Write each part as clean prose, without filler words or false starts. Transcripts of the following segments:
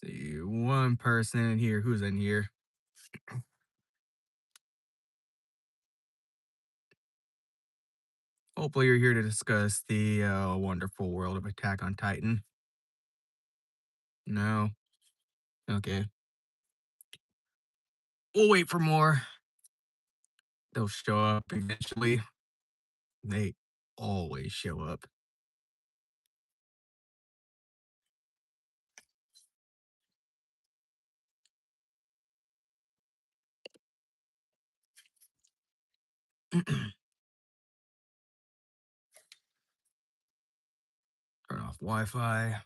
See, one person in here. Who's in here? Hopefully, you're here to discuss the wonderful world of Attack on Titan. No? Okay. We'll wait for more. They'll show up eventually. They always show up. Turn off Wi Fi.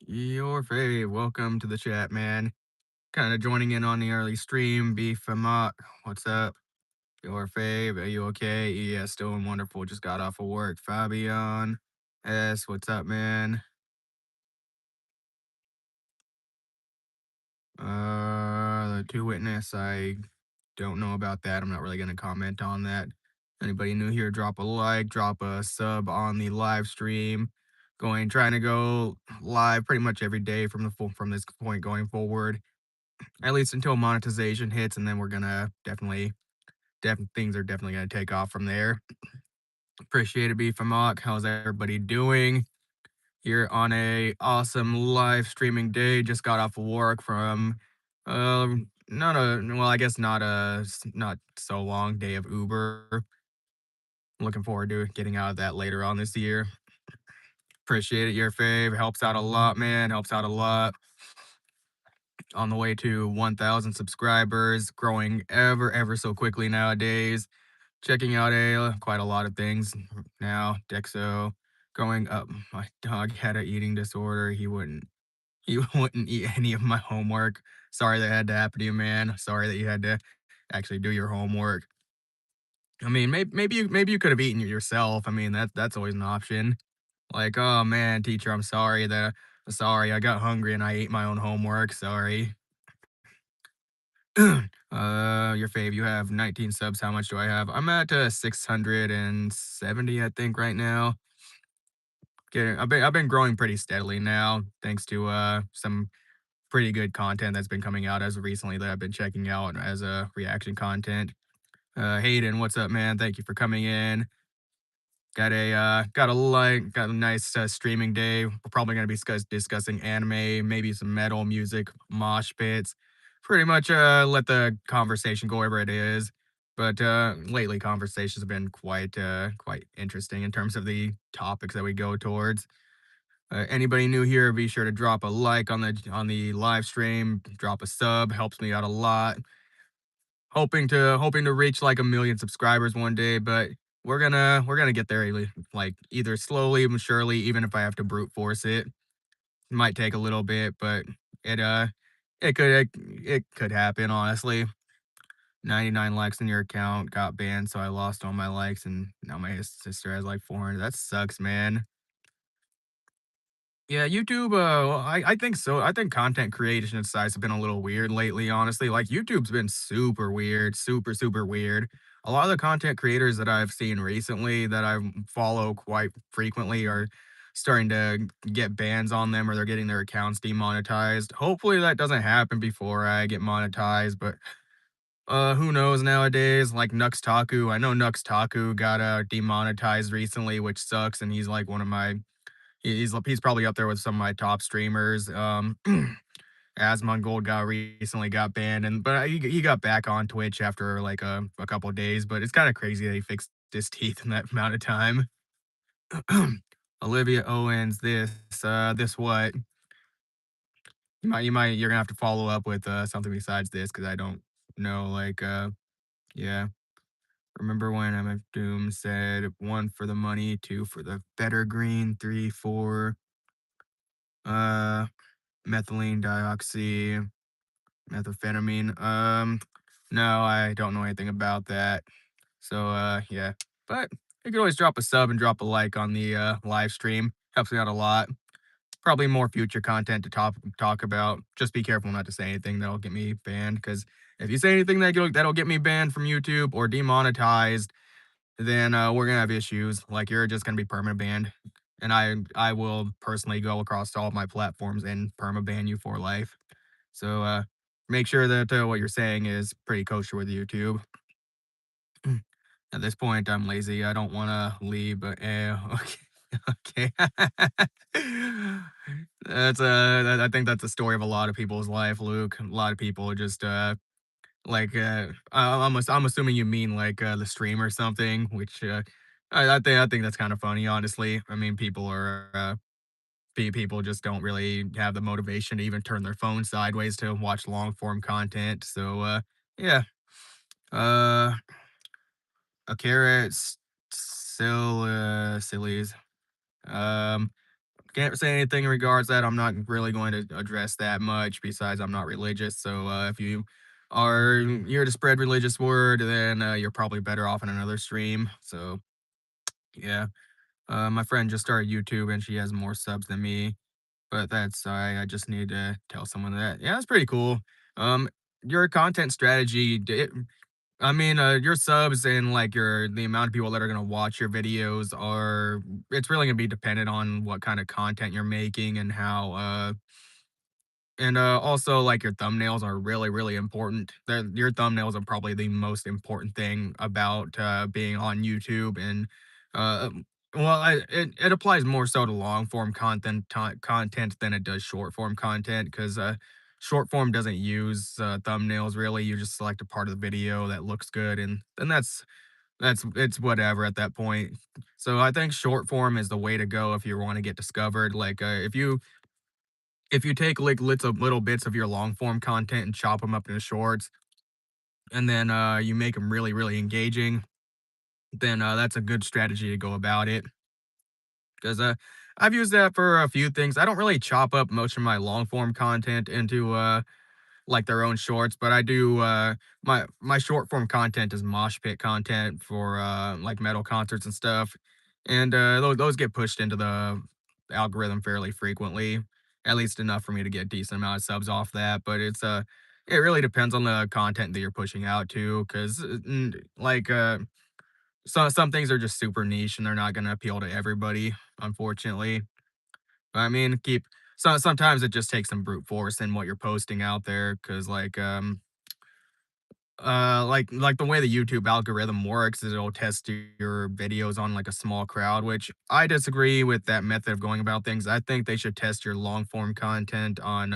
Your fave. Welcome to the chat, man. Kind of joining in on the early stream. Beef Amok. What's up? Your fave. Are you okay? Yeah, still wonderful. Just got off of work. Fabian. S. What's up, man? The two witness, I don't know about that. I'm not really gonna comment on that. Anybody new here, drop a like, drop a sub on the live stream. Trying to go live pretty much every day from this point going forward, at least until monetization hits, and then we're gonna things are definitely gonna take off from there. Appreciate it, Beef Amok. How's everybody doing? Here on a awesome live streaming day. Just got off of work from not a well, I guess not so long day of Uber. Looking forward to getting out of that later on this year. Appreciate it, your fave. Helps out a lot, man. Helps out a lot. On the way to 1,000 subscribers, growing ever so quickly nowadays. Checking out quite a lot of things now. Dexo growing up. My dog had a eating disorder. He wouldn't eat any of my homework. Sorry that had to happen to you, man. Sorry that you had to actually do your homework. I mean, maybe you could have eaten it yourself. I mean, that's always an option. Like, oh man, teacher, sorry, I got hungry and I ate my own homework. Sorry. Your fave, you have 19 subs. How much do I have? I'm at 670, I think, right now. I've been growing pretty steadily now, thanks to some pretty good content that's been coming out as of recently that I've been checking out as a reaction content. Hayden, what's up, man? Thank you for coming in. Got a nice streaming day. We're probably gonna be discussing anime, maybe some metal music, mosh pits. Pretty much let the conversation go wherever it is. But lately conversations have been quite interesting in terms of the topics that we go towards. Anybody new here, be sure to drop a like on the live stream, drop a sub, helps me out a lot. Hoping to reach like 1 million subscribers one day, but we're gonna get there like either slowly but surely, even if I have to brute force it. It might take a little bit, but it uh it could happen, honestly. 99 likes in your account got banned, so I lost all my likes and now my sister has like 400. That sucks, man. Yeah, YouTube, I think so. I think content creation sites have been a little weird lately, honestly. Like YouTube's been super weird, super weird. A lot of the content creators that I've seen recently that I follow quite frequently are starting to get bans on them or they're getting their accounts demonetized. Hopefully that doesn't happen before I get monetized, but who knows nowadays? Like Nux Taku, I know Nux Taku got demonetized recently, which sucks, and he's like one of my he's probably up there with some of my top streamers. Asmongold recently got banned, and but he got back on Twitch after like a couple of days. But it's kind of crazy that he fixed his teeth in that amount of time. Olivia Owens, this what? You're gonna have to follow up with something besides this because I don't know. Yeah. Remember when MF Doom said one for the money, two for the better green, three for uh methylene dioxy, methamphetamine. No, I don't know anything about that. So yeah. But you can always drop a sub and drop a like on the live stream. Helps me out a lot. Probably more future content to talk about. Just be careful not to say anything that'll get me banned, because if you say anything that'll get me banned from YouTube or demonetized, then we're gonna have issues. Like you're just gonna be permanent banned, and I will personally go across all of my platforms and perma ban you for life. So make sure that what you're saying is pretty kosher with YouTube. At this point, I'm lazy. I don't want to leave, but okay, okay. I think that's the story of a lot of people's life, Luke. A lot of people just I'm assuming you mean like the stream or something, which I think that's kind of funny, honestly. I mean, people just don't really have the motivation to even turn their phone sideways to watch long form content. So yeah, uh, a carrot, sillies. Um, can't say anything in regards to that. I'm not really going to address that much. Besides, I'm not religious, so if you are here to spread religious word, then you're probably better off in another stream. So yeah, my friend just started YouTube and she has more subs than me, but that's I just need to tell someone that. Yeah, that's pretty cool. Um, your content strategy, I mean, your subs and like the amount of people that are gonna watch your videos it's really gonna be dependent on what kind of content you're making and how and also like your thumbnails are really, really important. Your thumbnails are probably the most important thing about being on YouTube. And uh it applies more so to long form content than it does short form content, because short form doesn't use thumbnails really. You just select a part of the video that looks good, and then that's it's whatever at that point. So I think short form is the way to go if you want to get discovered. Like if you take like little bits of your long form content and chop them up into shorts, and then you make them really, really engaging, then that's a good strategy to go about it. Because I've used that for a few things. I don't really chop up most of my long form content into like their own shorts, but I do my short form content is mosh pit content for like metal concerts and stuff. And those get pushed into the algorithm fairly frequently, at least enough for me to get a decent amount of subs off that. But it really depends on the content that you're pushing out too, because some things are just super niche and they're not gonna appeal to everybody, unfortunately. I mean, sometimes it just takes some brute force in what you're posting out there, because like the way the YouTube algorithm works is it'll test your videos on like a small crowd, which I disagree with that method of going about things. I think they should test your long form content on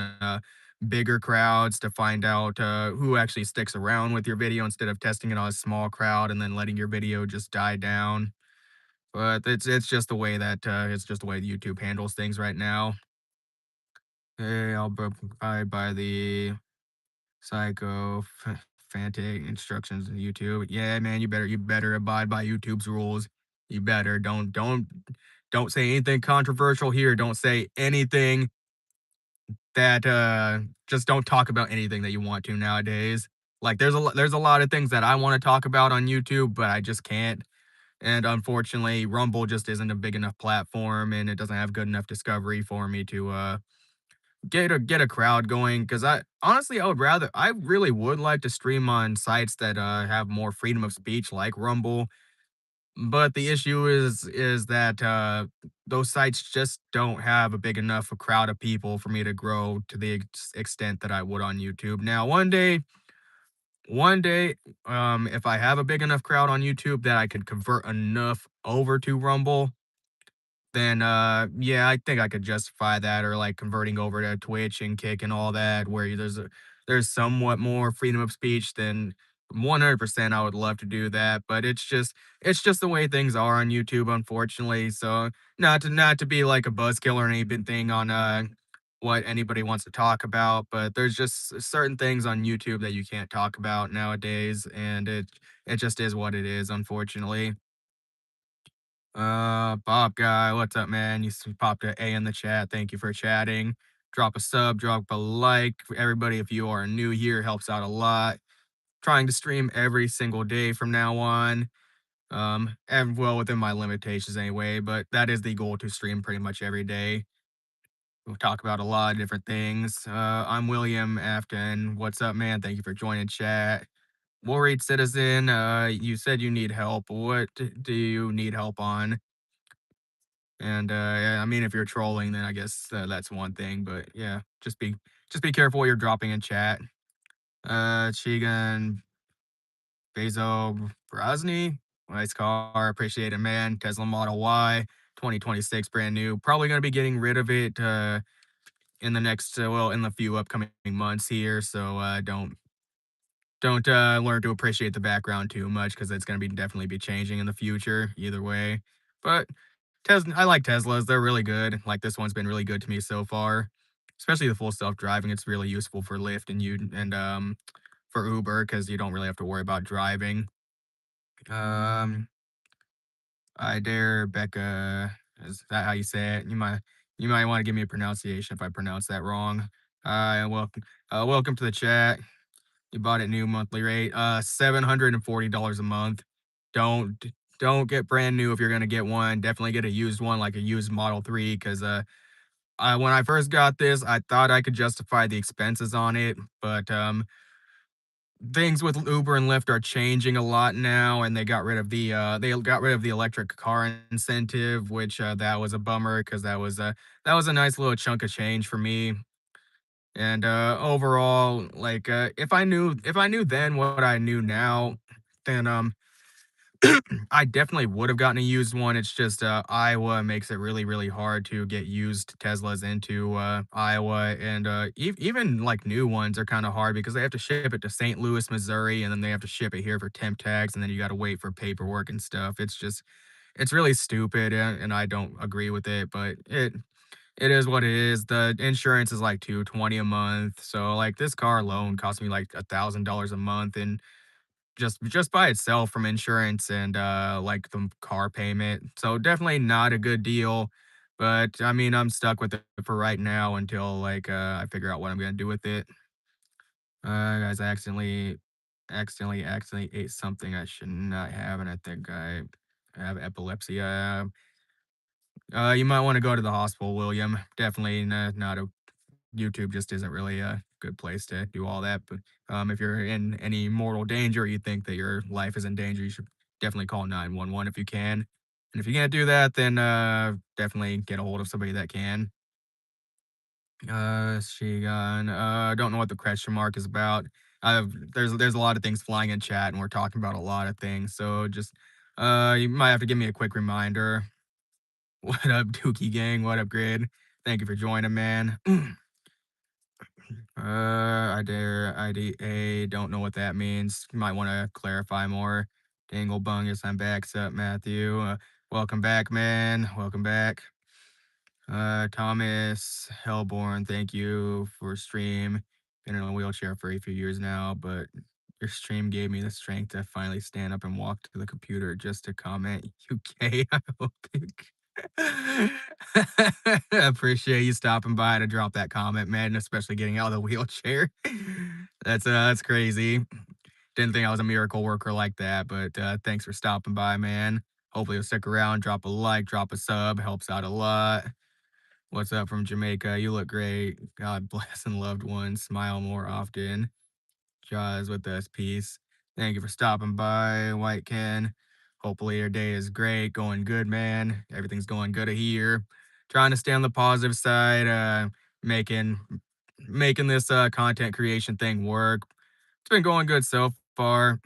bigger crowds to find out who actually sticks around with your video, instead of testing it on a small crowd and then letting your video just die down. But it's just the way YouTube handles things right now. Hey, I'll abide by the fantic instructions on YouTube. Yeah, man, you better abide by YouTube's rules. You better don't say anything controversial here. Don't say anything that just don't talk about anything that you want to nowadays. Like there's a lot of things that I want to talk about on YouTube, but I just can't. And unfortunately, Rumble just isn't a big enough platform, and it doesn't have good enough discovery for me to get a crowd going. Because I really would like to stream on sites that have more freedom of speech, like Rumble. But the issue is that, those sites just don't have a big enough a crowd of people for me to grow to the extent that I would on YouTube. Now, one day, if I have a big enough crowd on YouTube that I could convert enough over to Rumble, then, yeah, I think I could justify that, or, like, converting over to Twitch and Kick and all that, where there's somewhat more freedom of speech. Then 100% I would love to do that, but it's just the way things are on YouTube, unfortunately. So, not to be like a buzzkill or anything on, what anybody wants to talk about, but there's just certain things on YouTube that you can't talk about nowadays, and it just is what it is, unfortunately. Bob guy, what's up, man? Popped a in the chat. Thank you for chatting. Drop a sub, drop a like. For everybody, if you are new here, helps out a lot. Trying to stream every single day from now on. And well, within my limitations anyway, but that is the goal, to stream pretty much every day. We'll talk about a lot of different things. I'm William Afton. What's up, man? Thank you for joining chat. Worried citizen, you said you need help. What do you need help on? And, yeah, I mean, if you're trolling, then I guess, that's one thing, but yeah, just be careful what you're dropping in chat. Chigan Bezo Brozny, nice car, appreciate it, man. Tesla Model Y, 2026, brand new. Probably gonna be getting rid of it, in the next, well, in the few upcoming months here, so, don't learn to appreciate the background too much, because it's gonna be definitely be changing in the future either way. But I like Teslas. They're really good. Like, this one's been really good to me so far, especially the full self-driving. It's really useful for Lyft and for Uber, because you don't really have to worry about driving. Um, I dare Becca. Is that how you say it? You might want to give me a pronunciation if I pronounce that wrong. Welcome to the chat. You bought it new, monthly rate, $740 a month. Don't don't get brand new if you're gonna get one. Definitely get a used one, like a used Model 3, because when I first got this, I thought I could justify the expenses on it, but things with Uber and Lyft are changing a lot now, and they got rid of the electric car incentive, which that was a bummer, because that was a nice little chunk of change for me. And overall, like, if I knew then what I knew now, then I definitely would have gotten a used one. It's just Iowa makes it really, really hard to get used Teslas into Iowa, and even like new ones are kind of hard, because they have to ship it to St. Louis, Missouri, and then they have to ship it here for temp tags, and then you got to wait for paperwork and stuff. It's really stupid, and I don't agree with it, but it is what it is. The insurance is like 220 a month. So like, this car alone cost me like $1,000 a month, and just by itself, from insurance and like the car payment. So definitely not a good deal. But I mean, I'm stuck with it for right now until like I figure out what I'm gonna do with it. Guys, I accidentally ate something I should not have, and I think I have epilepsy. You might want to go to the hospital, William. Definitely not a YouTube just isn't really a good place to do all that. But if you're in any mortal danger, or you think that your life is in danger, you should definitely call 911 if you can. And if you can't do that, then definitely get a hold of somebody that can. Shigon. Don't know what the question mark is about. There's a lot of things flying in chat, and we're talking about a lot of things. So just you might have to give me a quick reminder. What up, Dookie Gang? What up, Grid? Thank you for joining, man. I dare IDA. Don't know what that means. You might want to clarify more. Dangle Bungus, I'm back. Sup, Matthew? Welcome back, man. Welcome back. Thomas Hellborn, thank you for stream. Been in a wheelchair for a few years now, but your stream gave me the strength to finally stand up and walk to the computer just to comment UK. I hope you. Appreciate you stopping by to drop that comment, man, and especially getting out of the wheelchair. That's crazy. Didn't think I was a miracle worker like that, but thanks for stopping by, man. Hopefully you'll stick around, drop a like, drop a sub, helps out a lot. What's up from Jamaica? You look great. God bless and loved ones. Smile more often. Jaws with us. Peace. Thank you for stopping by, White Ken. Hopefully your day is great, going good, man. Everything's going good here. Trying to stay on the positive side, making making this content creation thing work. It's been going good so far.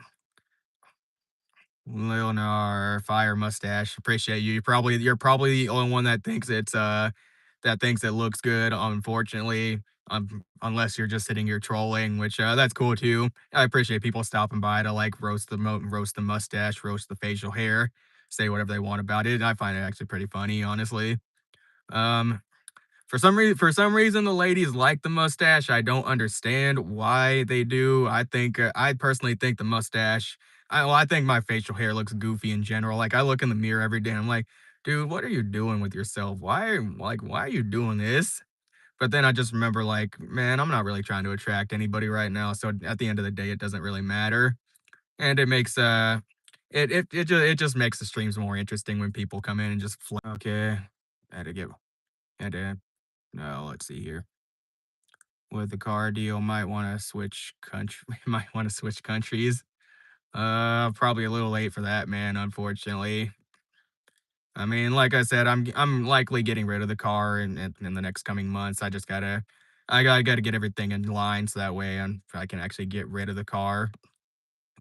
Leonard Fire Mustache. Appreciate you. You're probably the only one that thinks that thinks it looks good, unfortunately. Unless you're just sitting here trolling, which that's cool too. I appreciate people stopping by to like roast the mustache, roast the facial hair, say whatever they want about it. I find it actually pretty funny, honestly. Um, for some reason, the ladies like the mustache. I don't understand why they do. I personally think the mustache. I think my facial hair looks goofy in general. Like I look in the mirror every day, and I'm like, dude, what are you doing with yourself? Why are you doing this? But then I just remember, like, man, I'm not really trying to attract anybody right now. So at the end of the day, it doesn't really matter, and it makes it just makes the streams more interesting when people come in and just okay. Had to get had to no. Let's see here. With the car deal, might want to switch country. Might want to switch countries. Probably a little late for that, man. Unfortunately. I mean, like I said, I'm likely getting rid of the car in the next coming months. I gotta get everything in line so that way I can actually get rid of the car.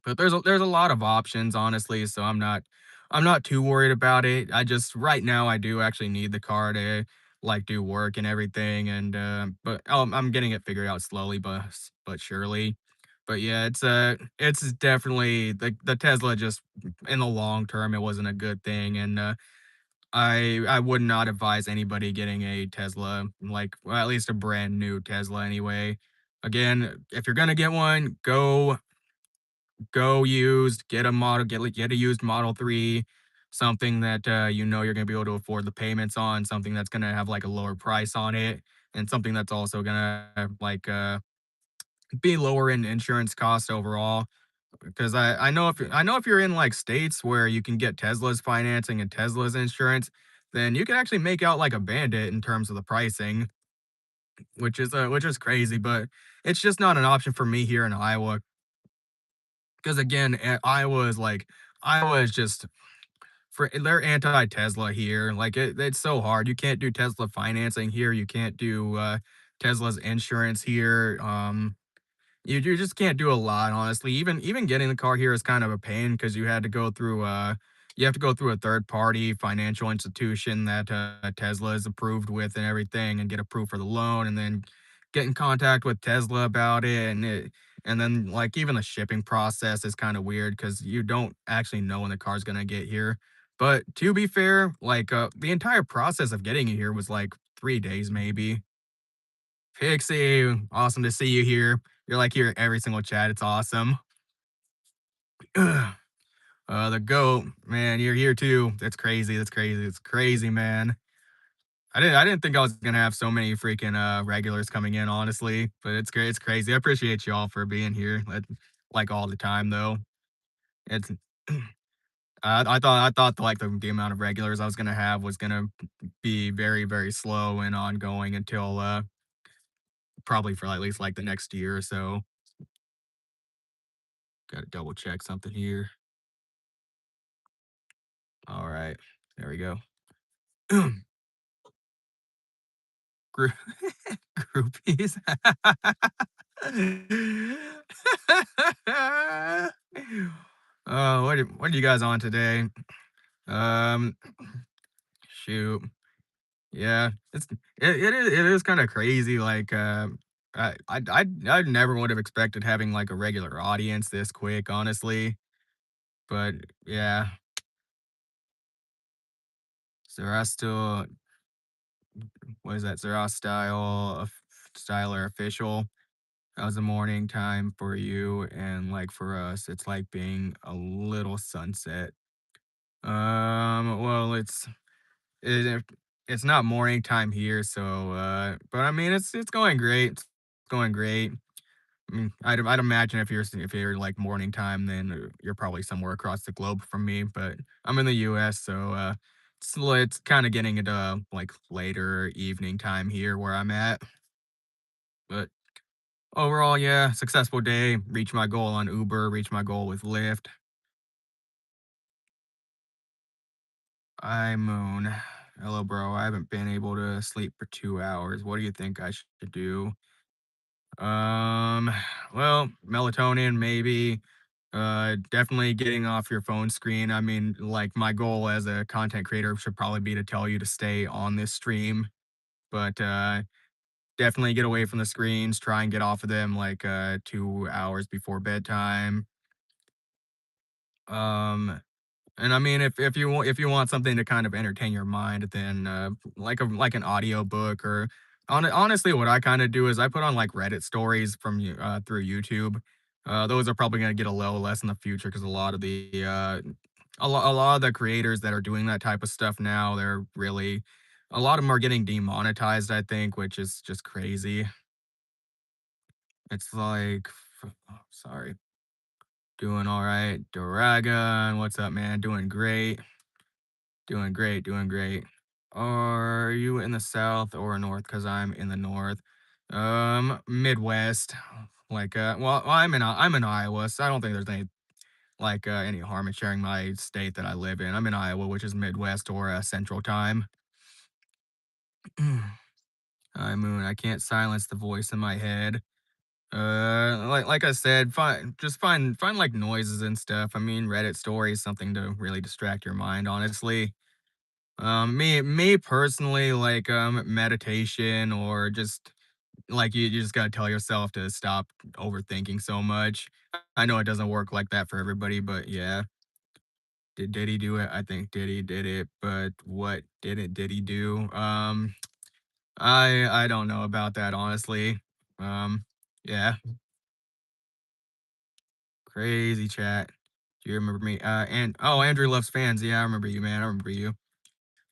But there's a lot of options, honestly, so I'm not too worried about it. I just right now I do actually need the car to like do work and everything, and but I'm getting it figured out slowly but surely. But yeah, it's definitely the Tesla just in the long term it wasn't a good thing, and I would not advise anybody getting a Tesla, like well, at least a brand new Tesla anyway. Again, if you're gonna get one, go used, get a used Model 3, something that, you know you're gonna be able to afford the payments on, something that's gonna have, like, a lower price on it, and something that's also gonna, like, be lower in insurance costs overall. Because I know if you're in, like, states where you can get Tesla's financing and Tesla's insurance, then you can actually make out like a bandit in terms of the pricing, which is crazy, but it's just not an option for me here in Iowa. Because again, Iowa is just they're anti-Tesla here. Like it's so hard. You can't do Tesla financing here. You can't do Tesla's insurance here. You just can't do a lot, honestly. Even getting the car here is kind of a pain because you have to go through a third party financial institution that Tesla is approved with and everything, and get approved for the loan, and then get in contact with Tesla about it, and then like even the shipping process is kind of weird because you don't actually know when the car's gonna get here. But to be fair, like the entire process of getting it here was like 3 days maybe. Pixie, awesome to see you here. You're like here every single chat. It's awesome. The goat, man, you're here too. That's crazy. That's crazy. It's crazy, man. I didn't think I was gonna have so many freaking regulars coming in, honestly. But it's great. It's crazy. I appreciate you all for being here, like all the time though. It's I thought like the amount of regulars I was gonna have was gonna be very very slow and ongoing until probably for at least like the next year or so. Got to double check something here. All right. There we go. Grou Groupies. Oh, what are you guys on today? Um, shoot. Yeah, it is kinda crazy, like, I never would have expected having, like, a regular audience this quick, honestly, but yeah. Zerastil what is that? Styler official. How's the morning time for you? And like for us, it's like being a little sunset. Well, it, it's not morning time here, so but I mean it's going great. It's going great. I mean, I'd imagine if you're like morning time, then you're probably somewhere across the globe from me. But I'm in the U.S., so it's kind of getting into like later evening time here where I'm at. But overall, yeah, successful day. Reach my goal on Uber. Reach my goal with Lyft. Moon. Hello, bro. I haven't been able to sleep for 2 hours. What do you think I should do? Um, well, melatonin, maybe. Definitely getting off your phone screen. I mean, like, my goal as a content creator should probably be to tell you to stay on this stream, but definitely get away from the screens. Try and get off of them like 2 hours before bedtime. Um, And I mean, if you want something to kind of entertain your mind, then like an audio book or honestly, what I kind of do is I put on like Reddit stories from through YouTube. Those are probably gonna get a little less in the future because a lot of the a lot of the creators that are doing that type of stuff now, they're really a lot of them are getting demonetized, I think, which is just crazy. It's like, oh, sorry, doing all right, Dragon. What's up, man? Doing great. Doing great, doing great. Are you in the South or North? Because I'm in the North. Midwest. Like, I'm in Iowa, so I don't think there's any harm in sharing my state that I live in. I'm in Iowa, which is Midwest or Central Time. Hi, Moon. I can't silence the voice in my head. Like I said, find like noises and stuff. I mean, Reddit stories, something to really distract your mind, honestly. Me personally, like, meditation or just like you just gotta tell yourself to stop overthinking so much. I know it doesn't work like that for everybody, but yeah. Did Diddy do it? I think Diddy did it, but what didn't Diddy do? I don't know about that, honestly. Yeah, crazy chat. Do you remember me? And oh, Andrew loves fans. Yeah, I remember you, man. I remember you.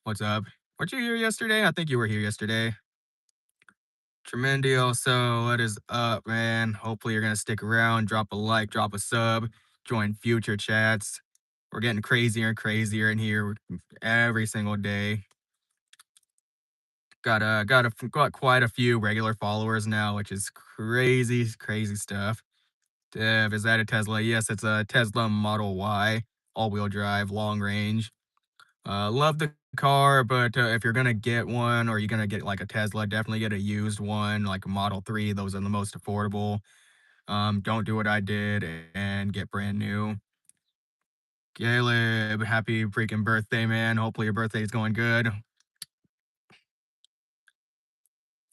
What's up? Weren't you here yesterday? I think you were here yesterday. Tremendio, so what is up, man? Hopefully you're gonna stick around, drop a like, drop a sub, join future chats. We're getting crazier and crazier in here every single day. Got quite a few regular followers now, which is crazy, crazy stuff. Dev, is that a Tesla? Yes, it's a Tesla Model Y, all-wheel drive, long range. Love the car, but if you're gonna get one or you're gonna get like a Tesla, definitely get a used one, like a Model 3. Those are the most affordable. Don't do what I did and get brand new. Caleb, happy freaking birthday, man. Hopefully your birthday is going good.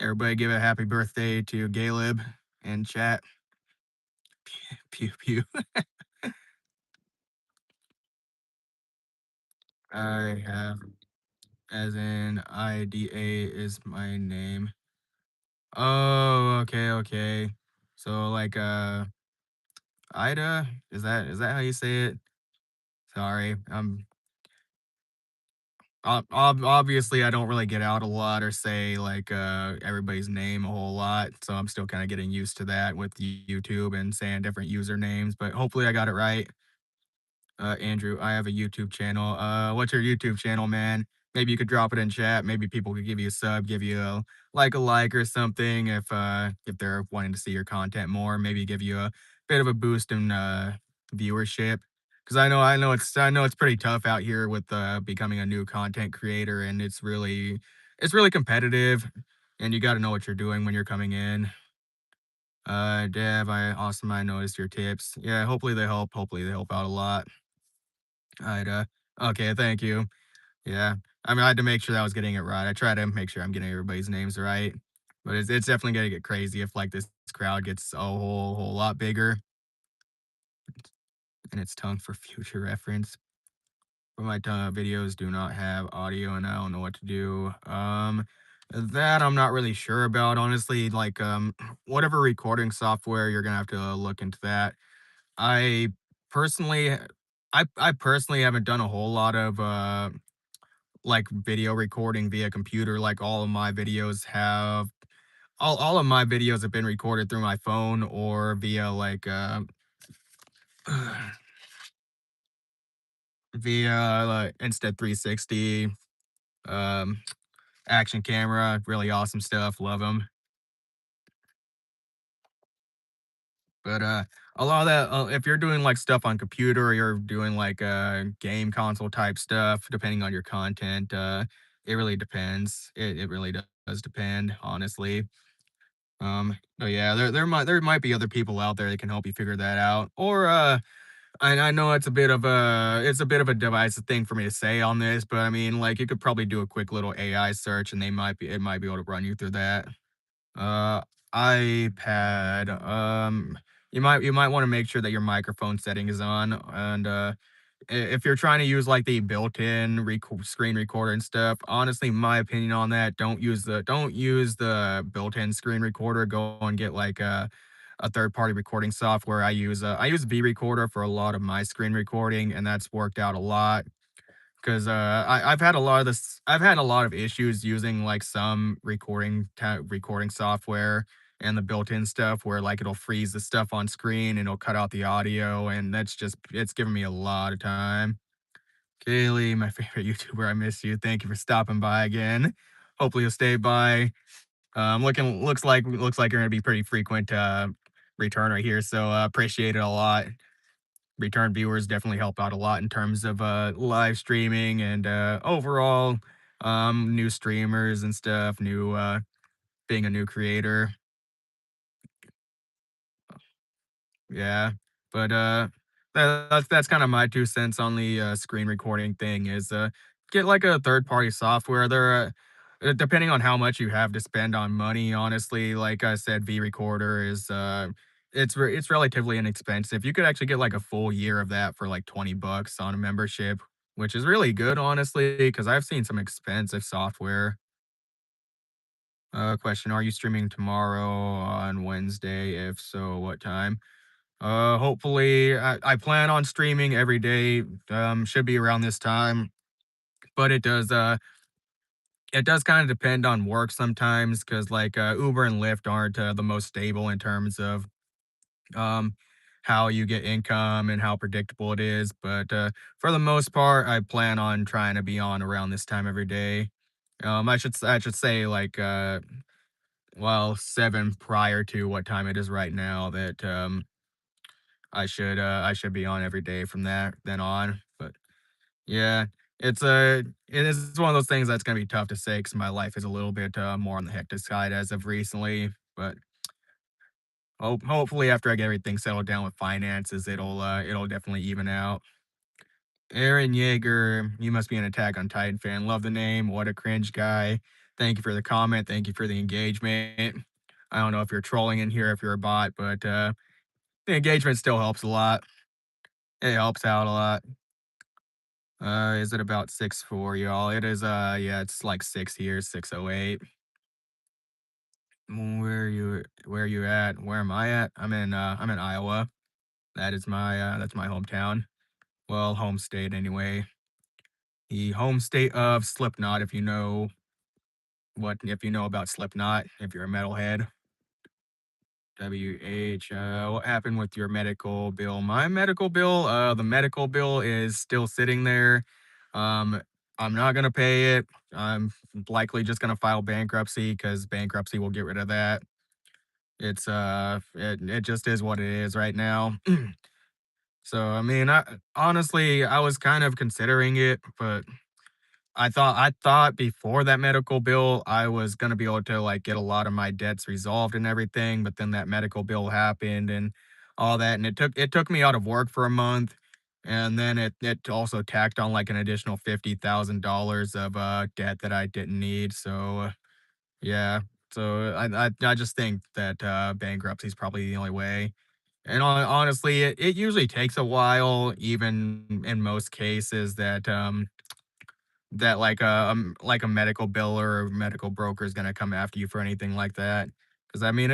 Everybody give a happy birthday to Caleb and chat. Pew pew. I have as in IDA is my name. Oh, okay, okay. So like Ida, is that how you say it? Sorry. Obviously I don't really get out a lot or say like everybody's name a whole lot, so I'm still kind of getting used to that with YouTube and saying different usernames, but hopefully I got it right. Andrew, I have a YouTube channel. What's your YouTube channel, man? Maybe you could drop it in chat. Maybe people could give you a sub, give you a like or something if they're wanting to see your content more. Maybe give you a bit of a boost in viewership. Because I know it's pretty tough out here with becoming a new content creator, and it's really competitive, and you got to know what you're doing when you're coming in. Dev, I noticed your tips. Yeah, hopefully they help. Hopefully they help out a lot. I'd, okay, thank you. Yeah. I mean, I had to make sure that I was getting it right. I try to make sure I'm getting everybody's names right. But it's definitely gonna get crazy if like this crowd gets a whole lot bigger and it's tongue for future reference. But my videos do not have audio and I don't know what to do. That I'm not really sure about, honestly. Like, whatever recording software, you're gonna have to look into that. I personally, I personally haven't done a whole lot of like video recording via computer. Like all of my videos have been recorded through my phone or via via Insta 360, um, action camera, really awesome stuff. Love them. But, a lot of that, if you're doing, like, stuff on computer or you're doing, like, game console type stuff, depending on your content, it really depends. It really does depend, honestly. But yeah, there might be other people out there that can help you figure that out. Or, I know it's a bit of a divisive thing for me to say on this, but I mean, like, you could probably do a quick little AI search, and it might be able to run you through that. Uh, iPad. You might want to make sure that your microphone setting is on, and if you're trying to use like the built-in screen recorder and stuff, honestly, my opinion on that, don't use the built-in screen recorder. Go and get like a third-party recording software. I use V Recorder for a lot of my screen recording, and that's worked out a lot. 'Cause, I've had a lot of issues using, like, some recording software and the built-in stuff where, like, it'll freeze the stuff on screen and it'll cut out the audio, and it's given me a lot of time. Kaylee, my favorite YouTuber, I miss you. Thank you for stopping by again. Hopefully you'll stay by. Looks like you're gonna be pretty frequent, returner here, so, appreciate it a lot. Return viewers definitely help out a lot in terms of live streaming and overall new streamers and stuff, new being a new creator. Yeah. But that's kind of my 2 cents on the screen recording thing is get like a third party software. Depending on how much you have to spend on money, honestly, like I said, V Recorder is it's relatively inexpensive. You could actually get like a full year of that for like $20 on a membership, which is really good, honestly, because I've seen some expensive software. Question: Are you streaming tomorrow on Wednesday? If so, what time? Hopefully, I plan on streaming every day. Should be around this time, but it does kind of depend on work sometimes, because like Uber and Lyft aren't the most stable in terms of um how you get income and how predictable it is. But for the most part, I plan on trying to be on around this time every day. I should say like 7 prior to what time it is right now that I should be on every day from that then on. But yeah, it is one of those things that's gonna be tough to say because my life is a little bit more on the hectic side as of recently. But hopefully after I get everything settled down with finances, it'll definitely even out. Aaron Yeager, you must be an Attack on Titan fan. Love the name. What a cringe guy. Thank you for the comment. Thank you for the engagement. I don't know if you're trolling in here, if you're a bot, but the engagement still helps a lot. It helps out a lot. Is it about 6'4", y'all? It is, yeah, it's like 6 here, 6:08. Where you at? Where am I at? I'm in Iowa. That's my hometown. Well, home state anyway. The home state of Slipknot, if you know about Slipknot, if you're a metalhead. What happened with your medical bill? My medical bill, the medical bill is still sitting there. Um, I'm not gonna pay it. I'm likely just gonna file bankruptcy because bankruptcy will get rid of that. It just is what it is right now. So I mean, I was kind of considering it, but I thought before that medical bill, I was gonna be able to, like, get a lot of my debts resolved and everything, but then that medical bill happened and all that, and it took me out of work for a month, and then it also tacked on, like, an additional $50,000 of, debt that I didn't need, so, yeah. So, I just think that, bankruptcy is probably the only way, and honestly, it usually takes a while, even in most cases that like a medical bill or a medical broker is gonna come after you for anything like that. Because I mean,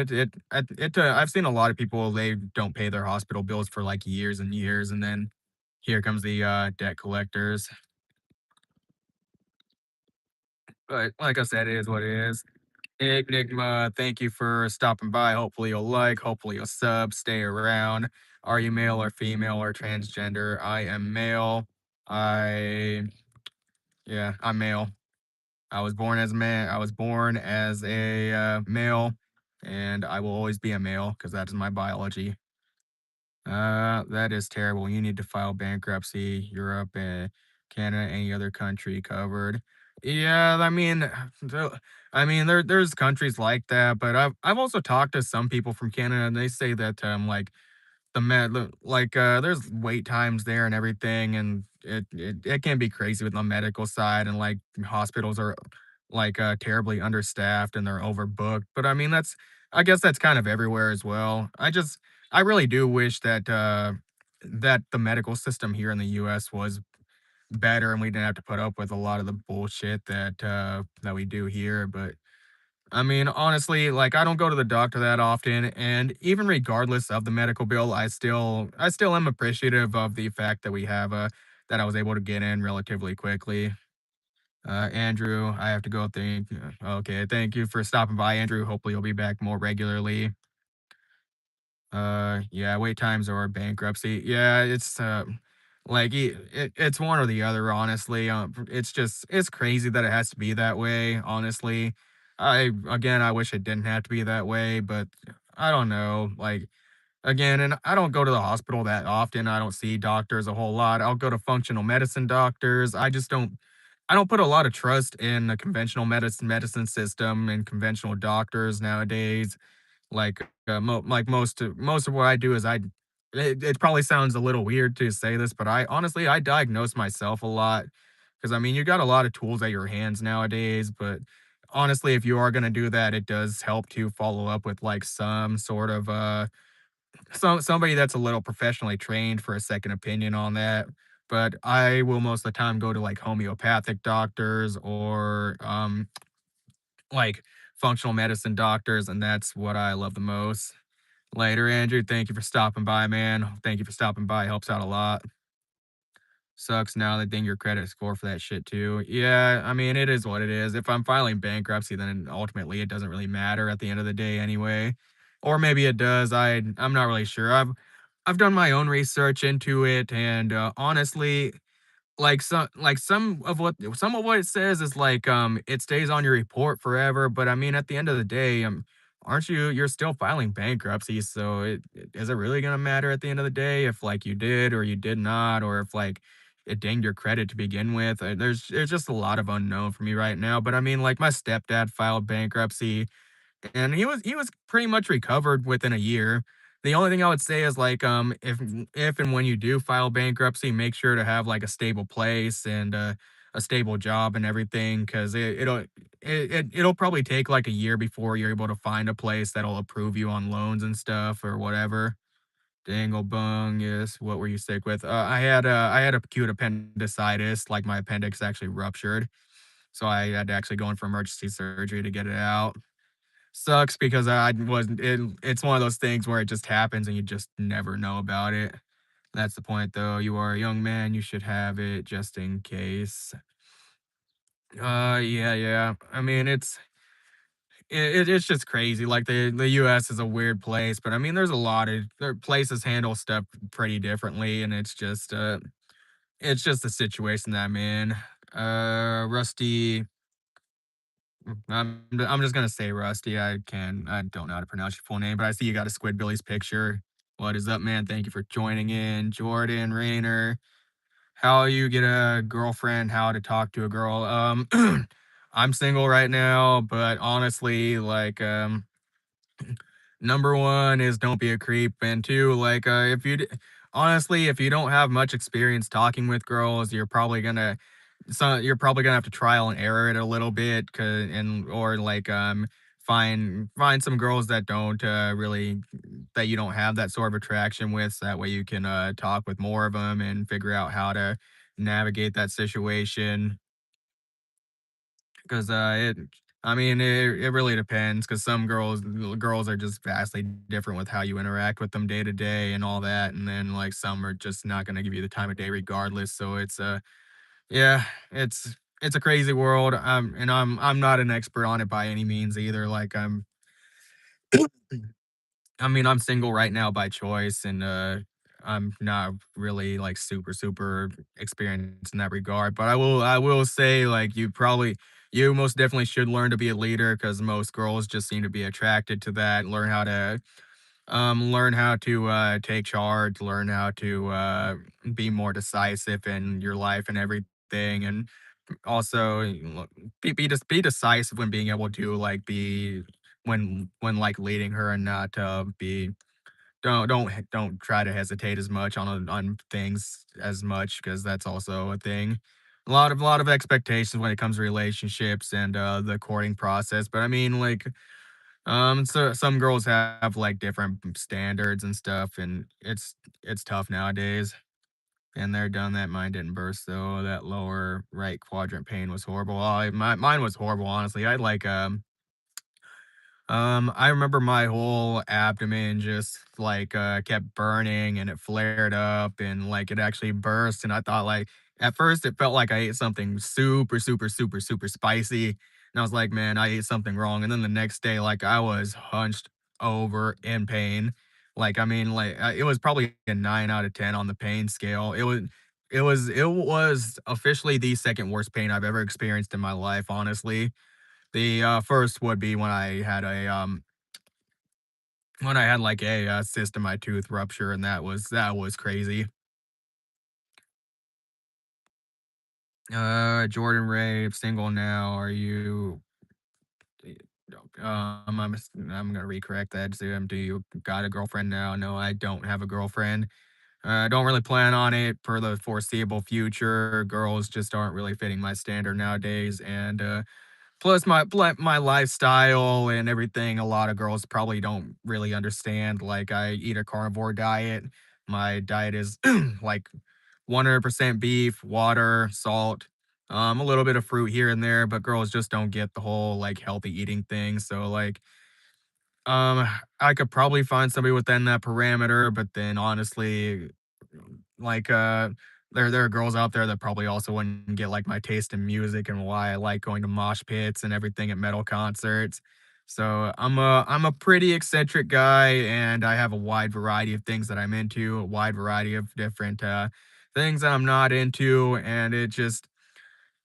I've seen a lot of people, they don't pay their hospital bills for, like, years and years, and then here comes the, debt collectors. But like I said, it is what it is. Enigma, thank you for stopping by. Hopefully you'll sub, stay around. Are you male or female or transgender? I am male. I Yeah, I'm male. I was born as a man. I was born as a male, and I will always be a male because that is my biology. That is terrible. You need to file bankruptcy. Europe and Canada, any other country covered. Yeah, I mean, there's countries like that, but I've also talked to some people from Canada, and they say that like there's wait times there and everything, and it can be crazy with the medical side, and like hospitals are like terribly understaffed and they're overbooked. But I mean, I guess that's kind of everywhere as well. I really do wish that that the medical system here in the US was better and we didn't have to put up with a lot of the bullshit that we do here. But I mean, honestly, like, I don't go to the doctor that often, and even regardless of the medical bill, I still am appreciative of the fact that we have, that I was able to get in relatively quickly. Andrew, I have to go. Okay, thank you for stopping by, Andrew. Hopefully you'll be back more regularly. Yeah, wait times or bankruptcy. Yeah, it's one or the other, honestly. It's crazy that it has to be that way, honestly. I wish it didn't have to be that way, but I don't know. Like, again, and I don't go to the hospital that often. I don't see doctors a whole lot. I'll go to functional medicine doctors. I don't put a lot of trust in the conventional medicine system and conventional doctors nowadays. Like, most of what I do is it probably sounds a little weird to say this, but I diagnose myself a lot because I mean, you got a lot of tools at your hands nowadays, but honestly, if you are gonna do that, it does help to follow up with like some sort of somebody that's a little professionally trained for a second opinion on that. But I will most of the time go to like homeopathic doctors or like functional medicine doctors, and that's what I love the most. Later, Andrew. Thank you for stopping by, man. Thank you for stopping by. Helps out a lot. Sucks now they ding your credit score for that shit too. Yeah, I mean, it is what it is. If I'm filing bankruptcy, then ultimately it doesn't really matter at the end of the day anyway. Or maybe it does. I'm not really sure. I've done my own research into it, and honestly, some of what it says is like, it stays on your report forever, but I mean, at the end of the day, aren't you're still filing bankruptcy, so is it really gonna matter at the end of the day if, like, you did or you did not, or if, like, it dinged your credit to begin with? There's just a lot of unknown for me right now, but I mean, like, my stepdad filed bankruptcy and he was pretty much recovered within a year. The only thing I would say is like, if and when you do file bankruptcy, make sure to have like a stable place and a stable job and everything, because it'll probably take like a year before you're able to find a place that'll approve you on loans and stuff or whatever. Dangle bung, yes. What were you sick with? I had acute appendicitis, like my appendix actually ruptured, so I had to actually go in for emergency surgery to get it out. Sucks because I wasn't it's one of those things where it just happens and you just never know about it. That's the point though. You are a young man, you should have it just in case. Yeah, yeah. I mean, it's just crazy. Like the US is a weird place, but I mean there's a lot of there places handle stuff pretty differently and it's just the situation that I'm in. Rusty I'm just gonna say Rusty. I don't know how to pronounce your full name, but I see you got a Squidbillies picture. What is up, man? Thank you for joining in. Jordan Rayner. How you get a girlfriend, how to talk to a girl. I'm single right now, but honestly, like number one is don't be a creep, and two, like honestly, if you don't have much experience talking with girls, you're probably gonna have to trial and error it a little bit, or like find some girls that don't really that you don't have that sort of attraction with, so that way you can talk with more of them and figure out how to navigate that situation. Because I mean, it really depends. Because some girls are just vastly different with how you interact with them day to day and all that, and then like some are just not gonna give you the time of day regardless. So yeah, it's a crazy world. And I'm not an expert on it by any means either. Like I mean, I'm single right now by choice, and I'm not really like super experienced in that regard. But I will say like you most definitely should learn to be a leader because most girls just seem to be attracted to that. Learn how to learn how to take charge, learn how to be more decisive in your life and everything, and also just be decisive when being able to like be when like leading her and not be don't try to hesitate as much on things as much because that's also a thing. A lot of expectations when it comes to relationships and the courting process. But I mean, like, so some girls have like different standards and stuff, and it's tough nowadays. And they're done that. Mine didn't burst though. That lower right quadrant pain was horrible. Mine was horrible, honestly. I like I remember my whole abdomen just like kept burning and it flared up and like it actually burst. And I thought like at first it felt like I ate something super, super, super, super spicy. And I was like, man, I ate something wrong. And then the next day, like I was hunched over in pain. Like, I mean, like it was probably a 9 out of 10 on the pain scale. It was officially the second worst pain I've ever experienced in my life, honestly. The first would be when I had like a cyst in my tooth rupture, and that was crazy. Jordan Ray, single now. Are you? I'm gonna recorrect that. Do you got a girlfriend now? No, I don't have a girlfriend. I don't really plan on it for the foreseeable future. Girls just aren't really fitting my standard nowadays, and plus my lifestyle and everything, a lot of girls probably don't really understand. Like, I eat a carnivore diet. My diet is like 100% beef, water, salt, a little bit of fruit here and there, but girls just don't get the whole like healthy eating thing. So like I could probably find somebody within that parameter, but then honestly, like, there are girls out there that probably also wouldn't get, like, my taste in music and why I like going to mosh pits and everything at metal concerts. So, I'm a pretty eccentric guy, and I have a wide variety of things that I'm into, a wide variety of different, things that I'm not into, and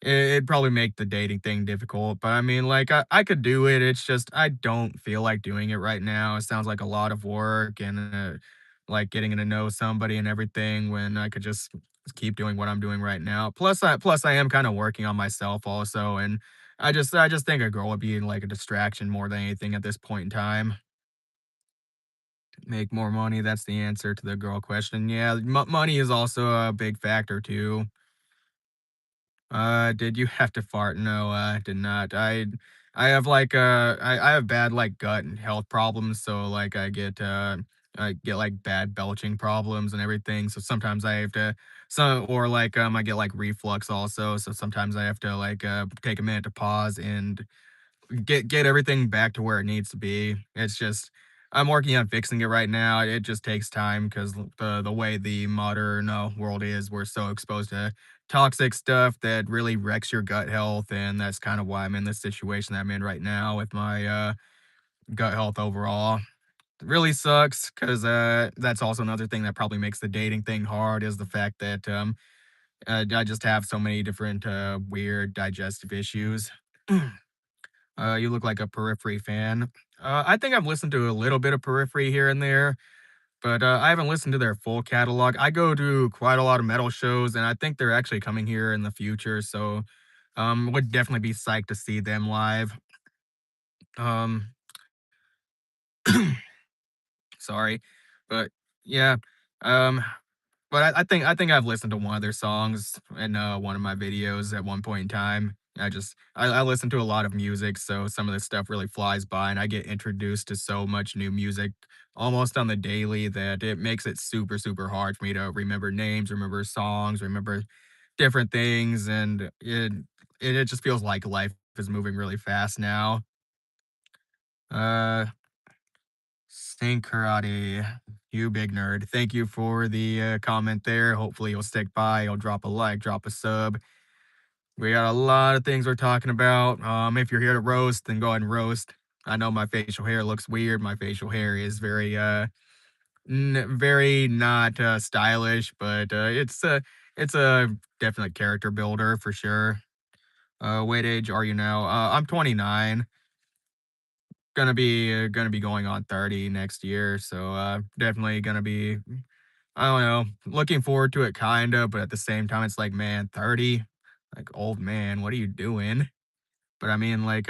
it'd probably make the dating thing difficult, but I mean, like, I could do it. It's just I don't feel like doing it right now. It sounds like a lot of work and like getting to know somebody and everything when I could just keep doing what I'm doing right now. Plus I am kind of working on myself also, and I just think a girl would be like a distraction more than anything at this point in time. Make more money. That's the answer to the girl question. Yeah, money is also a big factor too. Did you have to fart? No, I did not. I have like I have bad like gut and health problems, so like I get like bad belching problems and everything. So sometimes I have to or like I get like reflux also. So sometimes I have to like take a minute to pause and get everything back to where it needs to be. It's just I'm working on fixing it right now. It just takes time because the way the modern world is, we're so exposed to toxic stuff that really wrecks your gut health, and that's kind of why I'm in this situation that I'm in right now with my gut health overall. It really sucks because that's also another thing that probably makes the dating thing hard is the fact that I just have so many different weird digestive issues. You look like a Periphery fan. I think I've listened to a little bit of Periphery here and there, but I haven't listened to their full catalog. I go to quite a lot of metal shows, and I think they're actually coming here in the future. So, would definitely be psyched to see them live. Um, sorry, but yeah. Um, But I think I've listened to one of their songs in, one of my videos at one point in time. I listen to a lot of music, so some of this stuff really flies by, and I get introduced to so much new music almost on the daily that it makes it super, super hard for me to remember names, remember songs, remember different things, and it just feels like life is moving really fast now. Uh Saint Karate, you big nerd. Thank you for the comment there. Hopefully, you'll stick by. You'll drop a like, drop a sub. We got a lot of things we're talking about. If you're here to roast, then go ahead and roast. I know my facial hair looks weird. My facial hair is very not stylish, but it's a definite character builder for sure. What age are you now? I'm 29. gonna be going on 30 next year, so, definitely gonna be I don't know, looking forward to it kinda, but at the same time, it's like, man, 30? Like, old man, what are you doing? But I mean, like,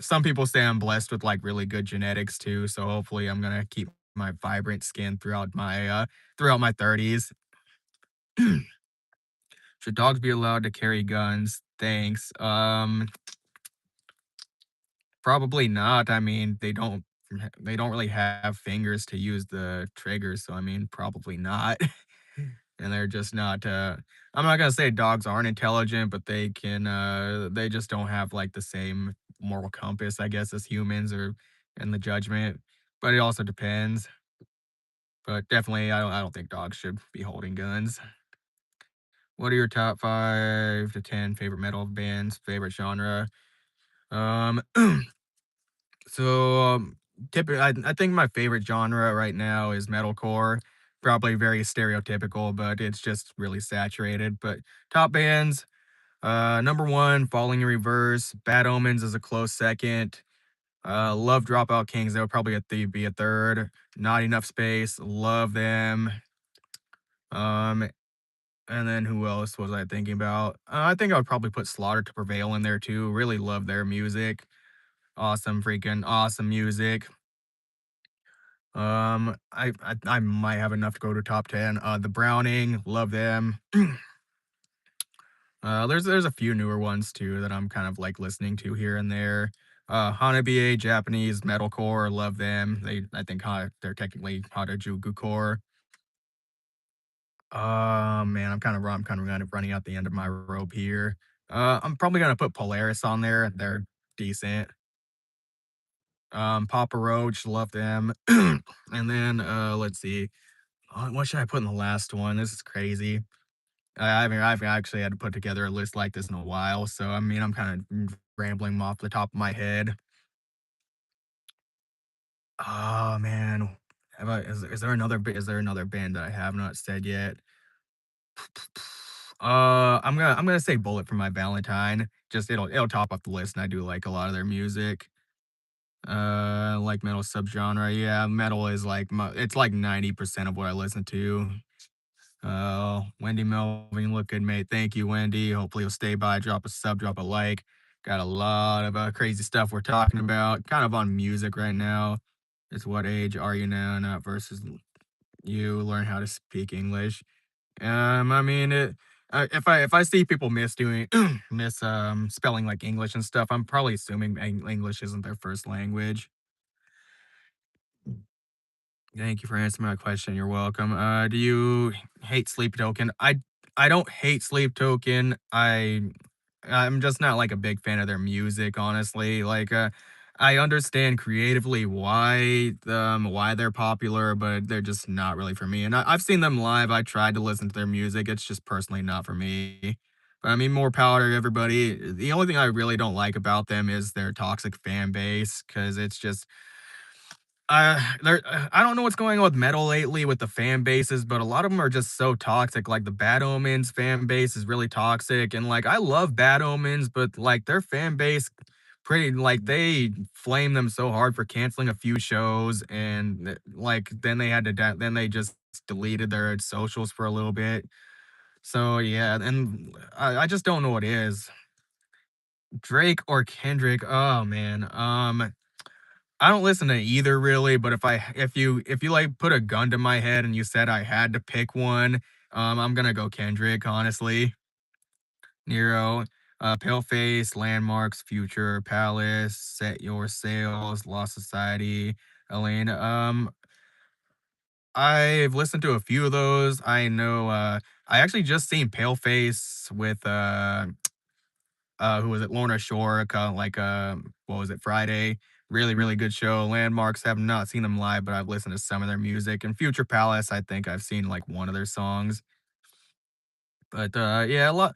some people say I'm blessed with, like, really good genetics too, so hopefully I'm gonna keep my vibrant skin throughout my 30s. Should dogs be allowed to carry guns? Thanks. Probably not. I mean, they don't really have fingers to use the triggers, so I mean, probably not. And they're just not, I'm not gonna say dogs aren't intelligent, but they just don't have, like, the same moral compass, I guess, as humans or in the judgment, but it also depends. But definitely, I don't think dogs should be holding guns. What are your top 5 to 10 favorite metal bands, favorite genre? Um, so, typically, I think my favorite genre right now is metalcore. Probably very stereotypical, but it's just really saturated. But top bands, number one, Falling in Reverse. Bad Omens is a close second. Love Dropout Kings. They'll probably be a third. Not Enough Space. Love them. Um, and then who else was I thinking about? I think I would probably put Slaughter to Prevail in there too. Really love their music. Awesome, freaking awesome music. I might have enough to go to top 10. The Browning, love them. There's a few newer ones too that I'm kind of like listening to here and there. Hanabiye, Japanese metalcore, love them. I think they're technically Harajuku core. Man, I'm kind of running out the end of my rope here. I'm probably gonna put Polaris on there. They're decent. Papa Roach, love them. And then let's see. What should I put in the last one? This is crazy. I've actually had to put together a list like this in a while, so I mean, I'm kind of rambling off the top of my head. Oh man, is there another band that I have not said yet? I'm gonna say Bullet for My Valentine. Just it'll top up the list, and I do like a lot of their music. Like metal subgenre. Yeah, metal is like it's like 90% of what I listen to. Wendy Melvin, look good, mate. Thank you, Wendy. Hopefully you'll stay by, drop a sub, drop a like. Got a lot of crazy stuff we're talking about. Kind of on music right now. It's what age are you now? Not versus you. Learn how to speak English. I mean, if I see people misdoing spelling like English and stuff, I'm probably assuming English isn't their first language. Thank you for answering my question. You're welcome. Do you hate Sleep Token? I don't hate Sleep Token. I'm just not like a big fan of their music, honestly. Like, I understand creatively why they're popular, but they're just not really for me. And I've seen them live. I tried to listen to their music. It's just personally not for me. But I mean, more power to everybody. The only thing I really don't like about them is their toxic fan base, because it's just I don't know what's going on with metal lately with the fan bases, but a lot of them are just so toxic. Like the Bad Omens fan base is really toxic, and like I love Bad Omens, but like their fan base, pretty like they flame them so hard for canceling a few shows, and like then they had to then they just deleted their socials for a little bit. So yeah, and I just don't know what is Drake or Kendrick. Oh man, I don't listen to either really, but if you like put a gun to my head and you said I had to pick one, I'm gonna go Kendrick, honestly. Nero, Paleface, Landmarks, Future, Palace, Set Your Sails, Lost Society, Elaine. I've listened to a few of those. I know I actually just seen Paleface with who was it? Lorna Shore, like what was it? Friday. Really, really good show. Landmarks have not seen them live, but I've listened to some of their music. And Future Palace, I think I've seen like one of their songs. But yeah, a lot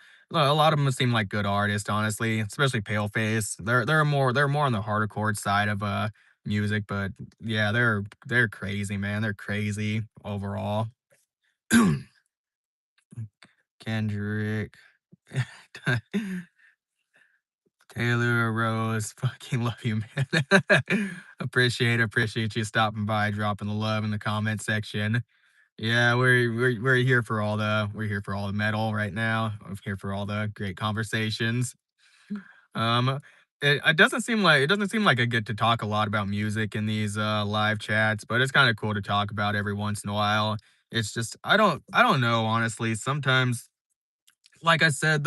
of them seem like good artists, honestly. Especially Paleface. They're more on the hardcore side of music, but yeah, they're crazy, man. They're crazy overall. Kendrick. Taylor Rose, fucking love you, man. Appreciate you stopping by, dropping the love in the comment section. Yeah, we're here for all the metal right now. I'm here for all the great conversations. Um, it doesn't seem like I get to talk a lot about music in these live chats, but it's kind of cool to talk about every once in a while. It's just I don't know honestly. Sometimes, like I said,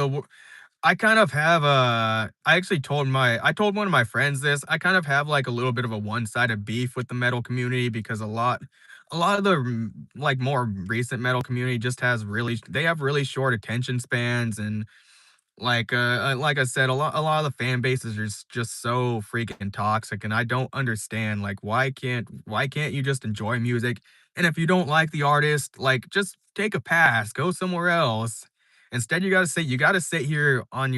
I kind of have I actually I told one of my friends this. I kind of have like a little bit of a one-sided beef with the metal community because a lot of the like more recent metal community just they have really short attention spans and like I said, a lot of the fan bases are just so freaking toxic, and I don't understand, like, why can't you just enjoy music? And if you don't like the artist, like, just take a pass, go somewhere else. Instead, you gotta sit here on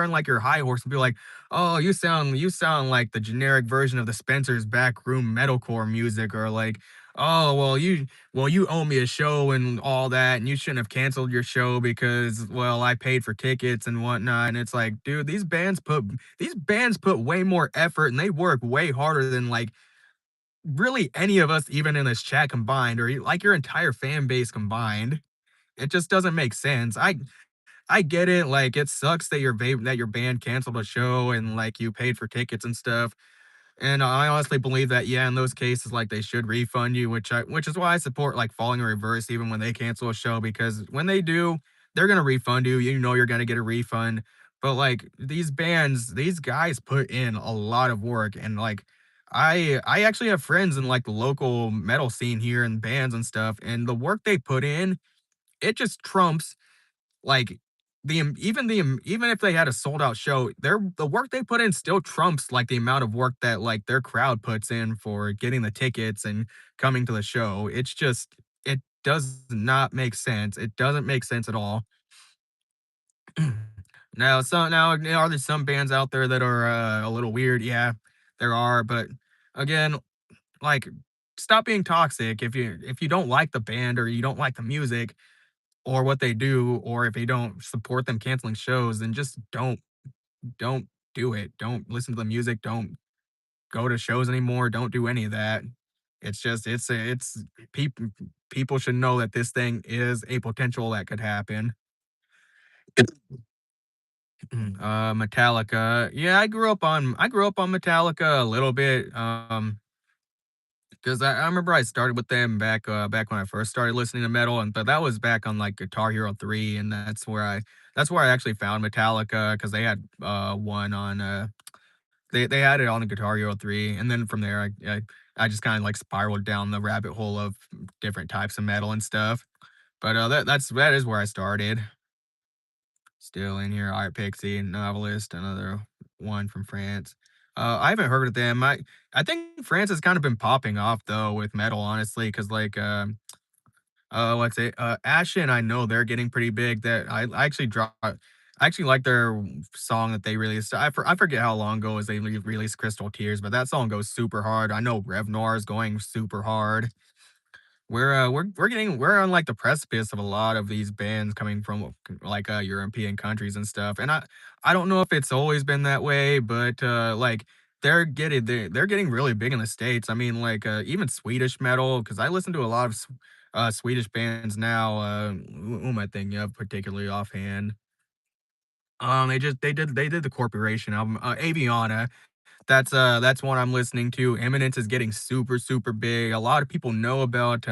like your high horse and be like, oh, you sound like the generic version of the Spencer's Backroom metalcore music, or like, oh, well, you owe me a show and all that, and you shouldn't have canceled your show because, well, I paid for tickets and whatnot. And it's like, dude, these bands put way more effort and they work way harder than like really any of us even in this chat combined, or like your entire fan base combined. It just doesn't make sense. I get it, like it sucks that your band canceled a show and like you paid for tickets and stuff, and I honestly believe that, yeah, in those cases, like, they should refund you, which is why I support, like, Falling in Reverse even when they cancel a show, because when they do, they're gonna refund you, you know you're gonna get a refund, but, like, these guys put in a lot of work, and, like, I actually have friends in, like, the local metal scene here and bands and stuff, and the work they put in, it just trumps like, even if they had a sold out show, the work they put in still trumps, like, the amount of work that, like, their crowd puts in for getting the tickets and coming to the show. It does not make sense. It doesn't make sense at all. Now, are there some bands out there that are, a little weird? Yeah, there are, but again, like, stop being toxic. If you don't like the band or you don't like the music, or what they do, or if you don't support them canceling shows, then just don't do it. Don't listen to the music. Don't go to shows anymore. Don't do any of that. It's just it's people people should know that this thing is a potential that could happen. Metallica. Yeah, I grew up on Metallica a little bit. Because I remember I started with them back when I first started listening to metal, and but that was back on like Guitar Hero 3, and that's where I actually found Metallica because they had one on they had it on the Guitar Hero 3, and then from there I just kind of like spiraled down the rabbit hole of different types of metal and stuff. But that is where I started. Still in here, Art Pixie, Novelist, another one from France. I haven't heard of them. I think France has kind of been popping off though with metal, honestly, because like let's say Ashen, I know they're getting pretty big. That I actually I actually like their song that they released. I forget how long ago as they released Crystal Tears, but that song goes super hard. I know Revnar is going super hard. We're on like the precipice of a lot of these bands coming from like European countries and stuff. And I don't know if it's always been that way, but like they're getting really big in the States. I mean, like even Swedish metal, because I listen to a lot of Swedish bands now. Who am I thinking of particularly offhand? They did the Corporation album, Aviana. That's one I'm listening to. Eminence is getting super, super big. A lot of people know about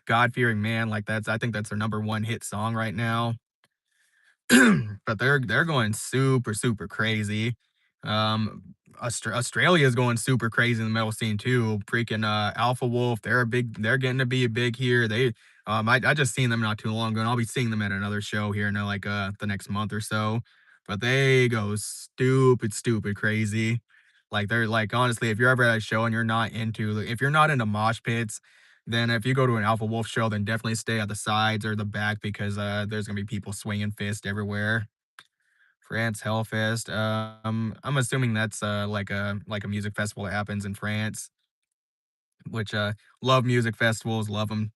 God Fearing Man. Like I think that's their number one hit song right now. But they're going super, super crazy. Australia is going super crazy in the metal scene too. Freaking Alpha Wolf, they're getting to be big here. I just seen them not too long ago, and I'll be seeing them at another show here in like the next month or so. But they go stupid, stupid crazy. Like they're like honestly, if you're ever at a show and if you're not into mosh pits, then if you go to an Alpha Wolf show, then definitely stay at the sides or the back because there's gonna be people swinging fists everywhere. France Hellfest. I'm assuming that's like a music festival that happens in France, which love music festivals, love them.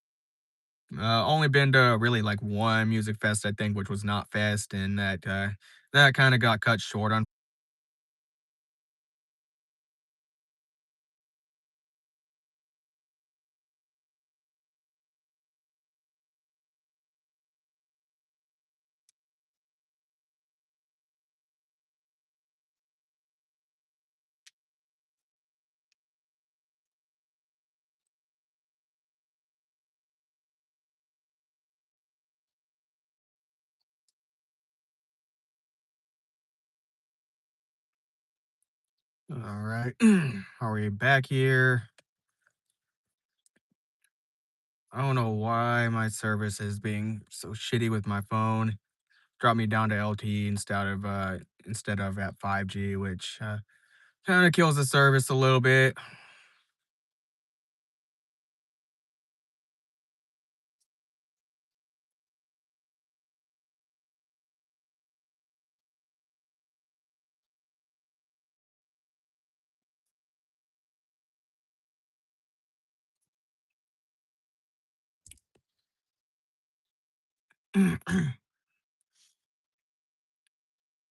Only been to really like one music fest, I think, which was Not Fest, and that kind of got cut short on. All right. Are we back here? I don't know why my service is being so shitty with my phone. Dropped me down to LTE instead of at 5G, which kind of kills the service a little bit.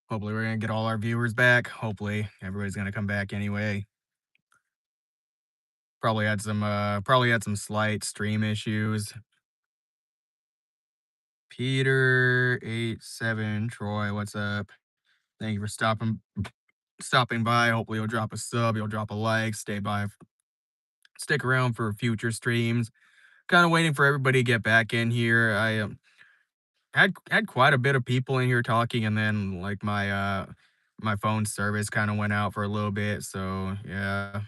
Hopefully we're gonna get all our viewers back. Hopefully everybody's gonna come back anyway. Probably had some slight stream issues. Peter 87 Troy, what's up? Thank you for stopping by. Hopefully you'll drop a sub, you'll drop a like, stick around for future streams. Kind of waiting for everybody to get back in here. I had quite a bit of people in here talking, and then like my phone service kind of went out for a little bit. So yeah,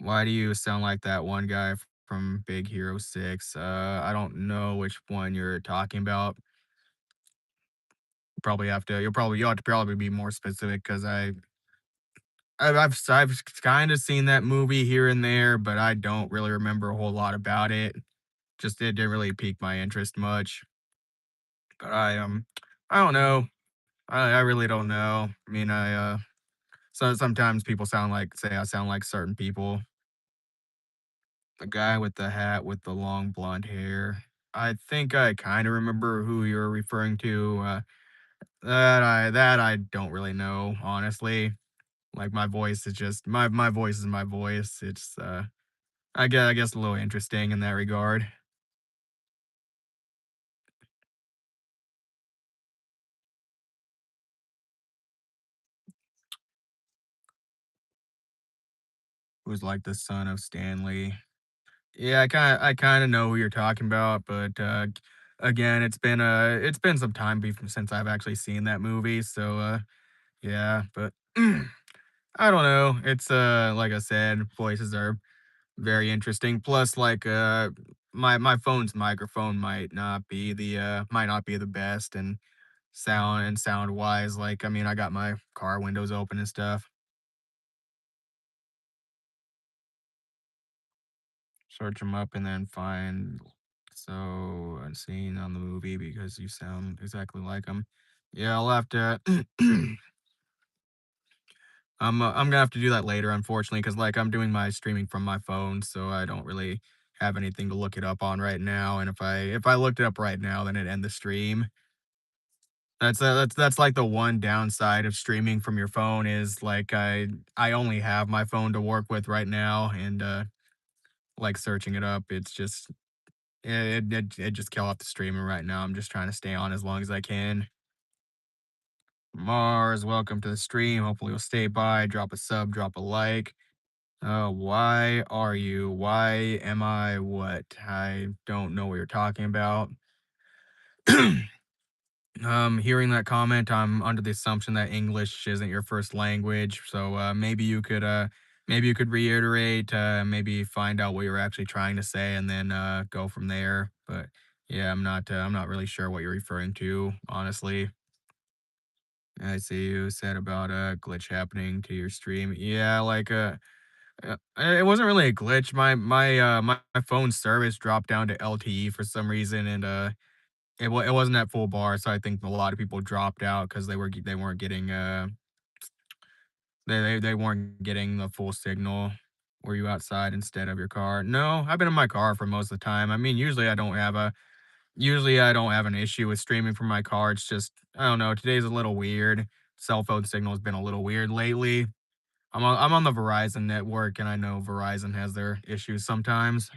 why do you sound like that one guy from Big Hero 6? I don't know which one you're talking about. You'll have to probably be more specific because I've kind of seen that movie here and there, but I don't really remember a whole lot about it. Just it didn't really pique my interest much. But I don't know. I really don't know. I mean, so sometimes people say I sound like certain people. The guy with the hat with the long blonde hair. I think I kind of remember who you're referring to. That I don't really know, honestly. Like my voice is my voice. It's I guess a little interesting in that regard. Who's like the son of Stanley. Yeah, I kinda know who you're talking about, but, again, it's been some time since I've actually seen that movie, so, yeah, but I don't know. It's, like I said, voices are very interesting, plus, like, my phone's microphone might not be the best and sound-wise, like, I mean, I got my car windows open and stuff. Search them up and then find so unseen on the movie because you sound exactly like them. Yeah, I'll have to. I'm gonna have to do that later, unfortunately, because like I'm doing my streaming from my phone, so I don't really have anything to look it up on right now. And if I looked it up right now, then it'd end the stream. That's like the one downside of streaming from your phone is like I only have my phone to work with right now, and like searching it up, it's just it just kill off the streamer right now. I'm just trying to stay on as long as I can. Mars, welcome to the stream. Hopefully you'll stay by, drop a sub, drop a like. Why are you? Why am I what? I don't know what you're talking about. Hearing that comment, I'm under the assumption that English isn't your first language. So maybe you could reiterate, maybe find out what you're actually trying to say, and then go from there. But yeah, I'm not really sure what you're referring to, honestly. I see you said about a glitch happening to your stream. Yeah, like it wasn't really a glitch. My phone service dropped down to LTE for some reason, and it wasn't at full bar, so I think a lot of people dropped out because they weren't getting they weren't getting the full signal. Were you outside instead of your car? No, I've been in my car for most of the time. I mean, usually I don't have an issue with streaming from my car. It's just I don't know. Today's a little weird. Cell phone signal has been a little weird lately. I'm on the Verizon network, and I know Verizon has their issues sometimes.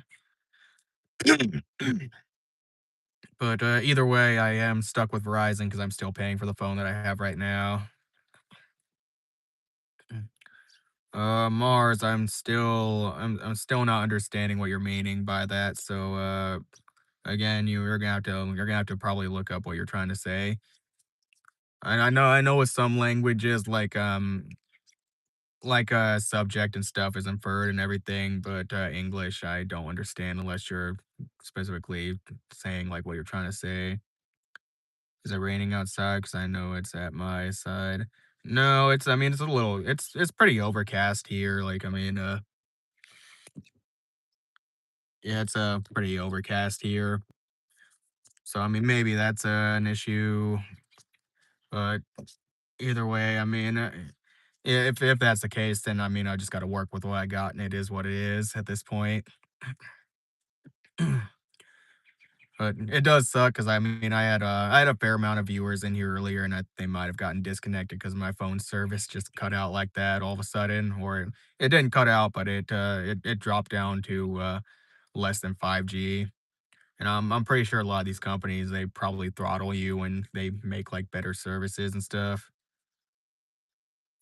But either way, I am stuck with Verizon because I'm still paying for the phone that I have right now. Mars, I'm still not understanding what you're meaning by that. So again, you're gonna have to probably look up what you're trying to say. And I know with some languages like like, subject and stuff is inferred and everything, but, English, I don't understand unless you're specifically saying, like, what you're trying to say. Is it raining outside? Because I know it's at my side. No, it's I mean, it's a little it's pretty overcast here, like, I mean, yeah, it's, pretty overcast here. So, I mean, maybe that's, an issue, but either way, I mean, if that's the case, then, I mean, I just gotta work with what I got, and it is what it is at this point. But it does suck because I mean, I had a fair amount of viewers in here earlier, and they might have gotten disconnected because my phone service just cut out like that all of a sudden, or it didn't cut out, but it dropped down to, less than 5G. And I'm pretty sure a lot of these companies, they probably throttle you when they make, like, better services and stuff.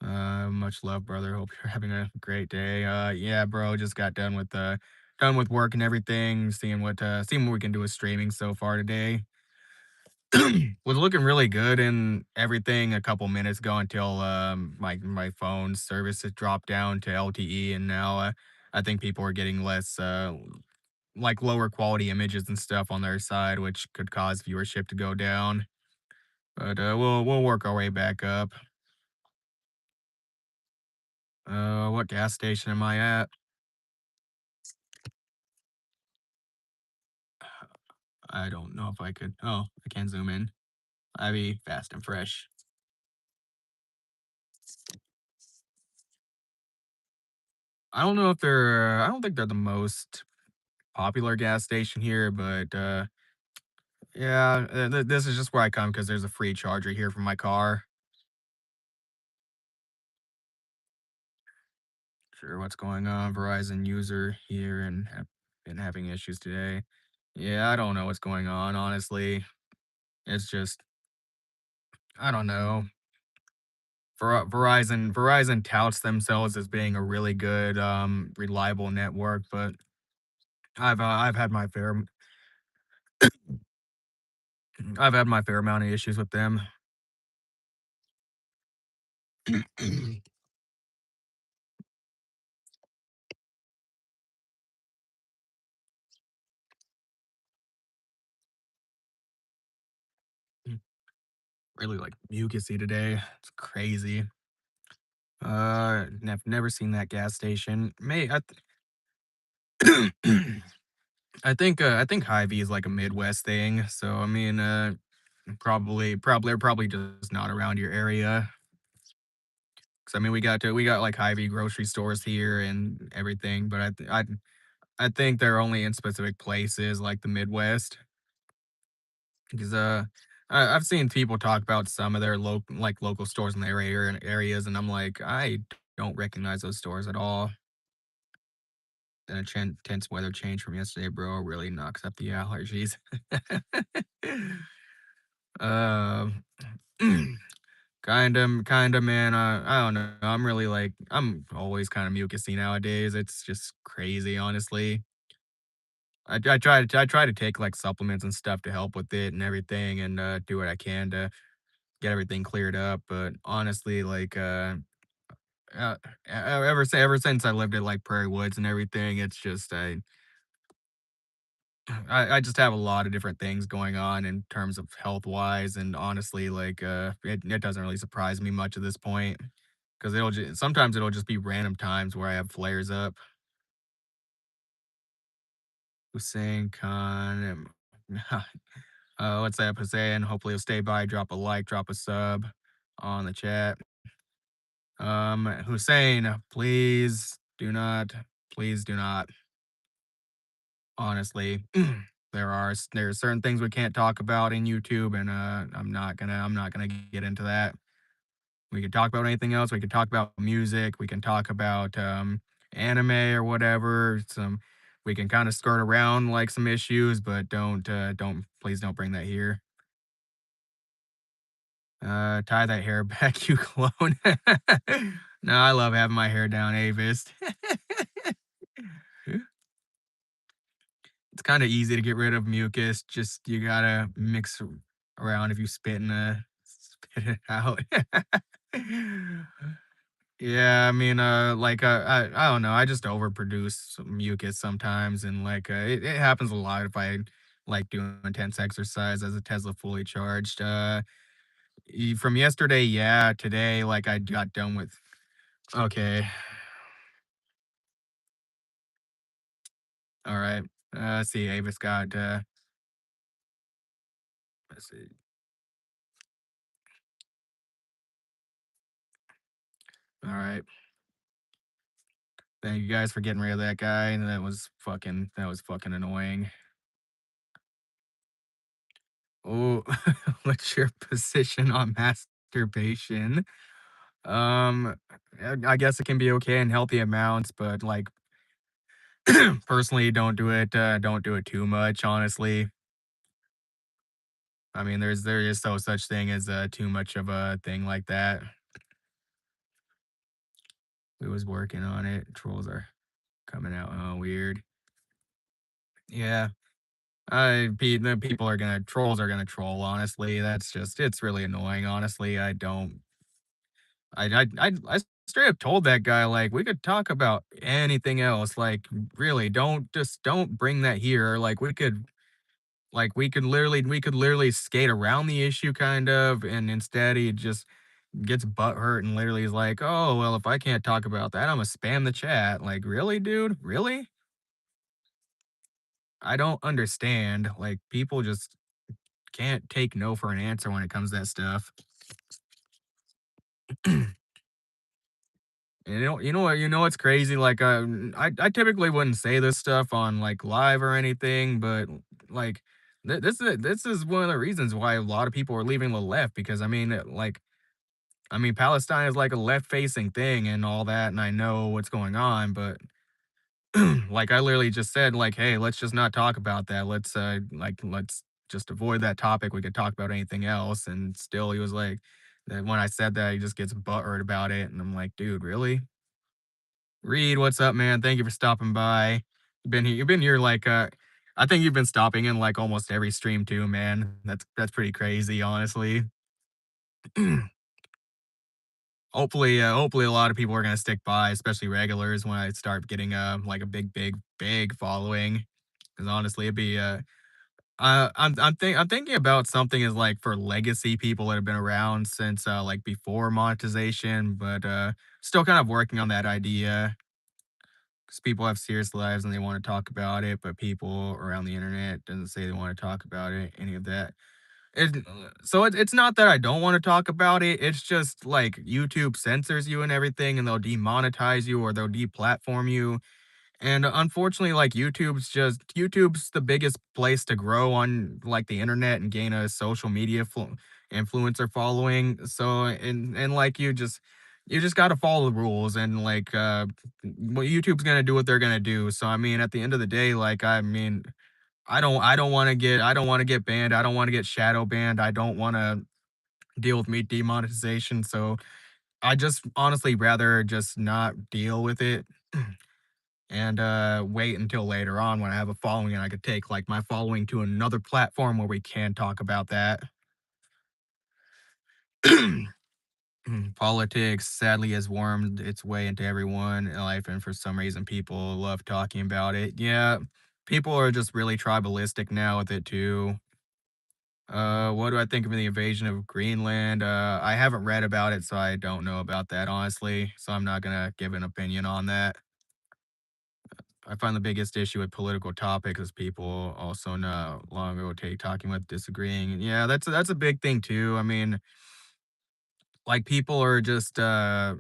Much love, brother. Hope you're having a great day. Yeah, bro, just got done with work and everything, seeing what we can do with streaming so far today. Was looking really good and everything a couple minutes ago until my phone service had dropped down to LTE, and now I think people are getting less like lower quality images and stuff on their side, which could cause viewership to go down. But we'll work our way back up. What gas station am I at? I don't know if I could. Oh, I can zoom in. I'd be fast and fresh. I don't know if they're. I don't think they're the most popular gas station here, but yeah, this is just where I come because there's a free charger here for my car. Sure, what's going on? Verizon user here and have been having issues today. Yeah, I don't know what's going on, honestly. It's just, I don't know. Verizon touts themselves as being a really good, reliable network, but I've had my fair I've had my fair amount of issues with them. Really like mucusy today. It's crazy. I've never seen that gas station. I think Hy-Vee is like a Midwest thing. So I mean, they're probably just not around your area. Cause I mean, we got like Hy-Vee grocery stores here and everything, but I think they're only in specific places like the Midwest. Because I've seen people talk about some of their local stores in their areas, and I'm like, I don't recognize those stores at all. And a tense weather change from yesterday, bro, really knocks up the allergies. Um, kinda, man. I don't know. I'm always kind of mucusy nowadays. It's just crazy, honestly. I try to take like supplements and stuff to help with it and everything, and do what I can to get everything cleared up. But honestly, uh, ever since I lived at like Prairie Woods and everything, it's just I just have a lot of different things going on in terms of health wise, and honestly, it doesn't really surprise me much at this point because sometimes it'll just be random times where I have flares up. Hussein Khan, what's up, Hussein? Hopefully you'll stay by, drop a like, drop a sub on the chat. Hussein, please do not. Honestly, there are certain things we can't talk about in YouTube, and I'm not gonna get into that. We can talk about anything else. We can talk about music. We can talk about anime or whatever. We can kind of skirt around like some issues, but don't please don't bring that here. Tie that hair back, you clone. No, I love having my hair down, Avis. It's kinda easy to get rid of mucus, just you gotta around if you spit it out. Yeah, I mean, I don't know, I just overproduce some mucus sometimes, and, like, it happens a lot if I, like, do intense exercise as a Tesla fully charged, from yesterday, yeah, today, like, I got done with okay, alright, let's see, Avis got, let's see, alright, thank you guys for getting rid of that guy, and that was fucking annoying. Oh, what's your position on masturbation? Um, I guess it can be okay in healthy amounts, but, like, personally, don't do it too much, honestly. I mean, there is no such thing as, too much of a thing like that. We was working on it. Trolls are coming out, oh, weird. Yeah, the people are gonna trolls are gonna troll, honestly. That's just it's really annoying, honestly. I straight up told that guy, like, "We could talk about anything else, like, really, don't bring that here, like, we could literally skate around the issue kind of, and instead he just gets butthurt and literally is like, "Oh, well, if I can't talk about that, Imma spam the chat." Like, "Really, dude? Really?" I don't understand, like, people just can't take no for an answer when it comes to that stuff. And you know what's crazy? Like, I typically wouldn't say this stuff on, like, live or anything, but, like, this is one of the reasons why a lot of people are leaving the left because, I mean, Palestine is like a left-facing thing and all that, and I know what's going on, but like I literally just said, like, "Hey, let's just not talk about that. Let's just avoid that topic. We could talk about anything else." And still, he was like, that when I said that, he just gets butthurt about it, and I'm like, "Dude, really?" Reed, what's up, man? Thank you for stopping by. You've been here like I think you've been stopping in like almost every stream too, man. That's pretty crazy, honestly. Hopefully a lot of people are gonna stick by, especially regulars when I start getting like a big following. Because honestly, it'd be I'm thinking about something as like for legacy people that have been around since like before monetization, but still kind of working on that idea. Because people have serious lives and they want to talk about it, but people around the internet doesn't say they want to talk about it, any of that. It's not that I don't want to talk about it. It's just like YouTube censors you and everything, and they'll demonetize you or they'll deplatform you. And unfortunately, like YouTube's the biggest place to grow on like the internet and gain a social media influencer following. So and like you just got to follow the rules and like well, YouTube's gonna do what they're gonna do. So I mean, at the end of the day, like I mean, I don't want to get banned. I don't want to get shadow banned. I don't want to deal with me demonetization. So I just honestly rather just not deal with it and wait until later on when I have a following and I could take like my following to another platform where we can talk about that. Politics sadly has wormed its way into everyone in life, and for some reason, people love talking about it. Yeah, people are just really tribalistic now with it too. What do I think of the invasion of Greenland? I haven't read about it, so I don't know about that, honestly. So I'm not gonna give an opinion on that. I find the biggest issue with political topics is people also no longer take talking with disagreeing. And yeah, that's a big thing too. I mean, like people are just I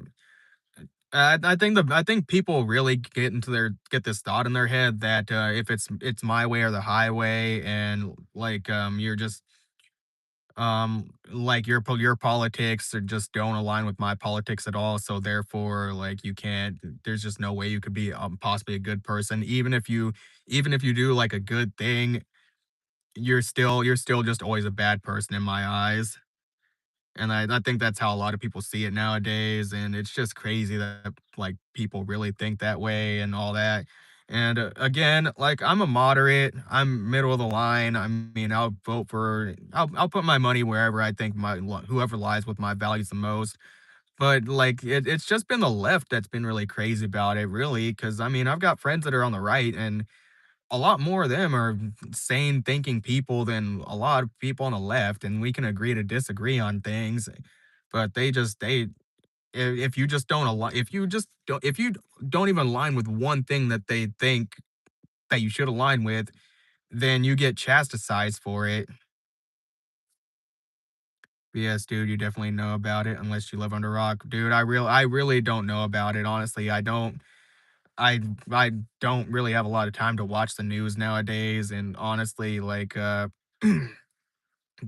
think people really get this thought in their head that if it's my way or the highway, and like you're just like your politics or just don't align with my politics at all, so therefore like you can't there's just no way you could be possibly a good person even if you do like a good thing, you're still just always a bad person in my eyes. And I think that's how a lot of people see it nowadays, and it's just crazy that, like, people really think that way and all that. And, again, like, I'm a moderate, I'm middle of the line, I mean, I'll put my money wherever I think whoever lies with my values the most. But, like, it's just been the left that's been really crazy about it, really. Because I mean, I've got friends that are on the right, and a lot more of them are sane thinking people than a lot of people on the left, and we can agree to disagree on things, but if you just don't align if you don't even align with one thing that they think that you should align with, then you get chastised for it. Yes, dude, you definitely know about it unless you live under a rock. Dude, I really don't know about it, honestly. I don't really have a lot of time to watch the news nowadays, and honestly, like,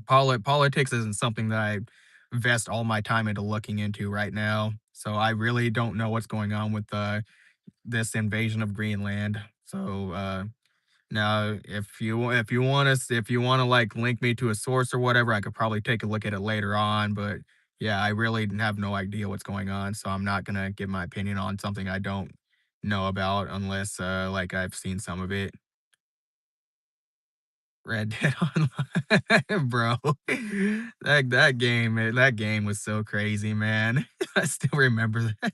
politics isn't something that I invest all my time into looking into right now. So I really don't know what's going on with this invasion of Greenland. So now, if you want to like link me to a source or whatever, I could probably take a look at it later on. But yeah, I really have no idea what's going on, so I'm not gonna give my opinion on something I don't know about unless like I've seen some of it. Red Dead Online, bro. That game was so crazy, man. I still remember that.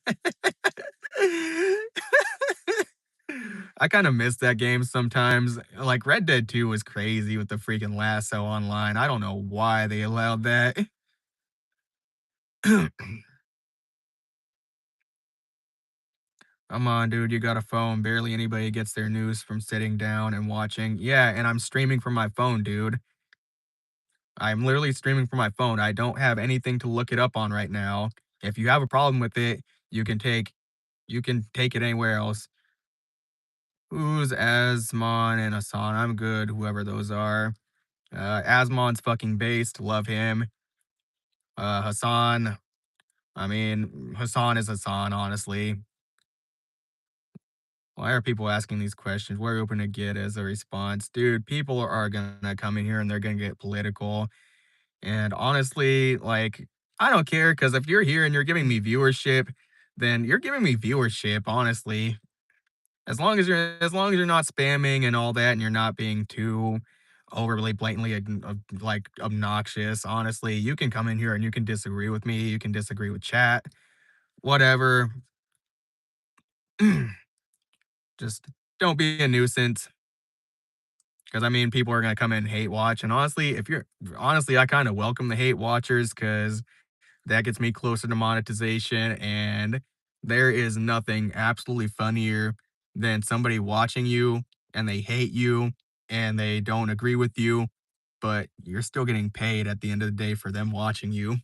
I kinda miss that game sometimes. Like, Red Dead 2 was crazy with the freaking lasso online. I don't know why they allowed that. Come on, dude, you got a phone. Barely anybody gets their news from sitting down and watching. Yeah, and I'm streaming from my phone, dude. I'm literally streaming from my phone. I don't have anything to look it up on right now. If you have a problem with it, you can take you can take it anywhere else. Who's Asmon and Hassan? I'm good, whoever those are. Asmon's fucking based. Love him. Hassan. I mean, Hassan is Hassan, honestly. Why are people asking these questions? What are you hoping to get as a response? Dude, people are gonna come in here and they're gonna get political. And honestly, like, I don't care because if you're here and you're giving me viewership, then you're giving me viewership, honestly. As long as you're not spamming and all that and you're not being too overly blatantly like obnoxious, honestly, you can come in here and you can disagree with me, you can disagree with chat, whatever. Just don't be a nuisance. Because I mean, people are gonna come in and hate watch. And honestly, if you're honestly, I kind of welcome the hate watchers because that gets me closer to monetization, and there is nothing absolutely funnier than somebody watching you and they hate you and they don't agree with you, but you're still getting paid at the end of the day for them watching you.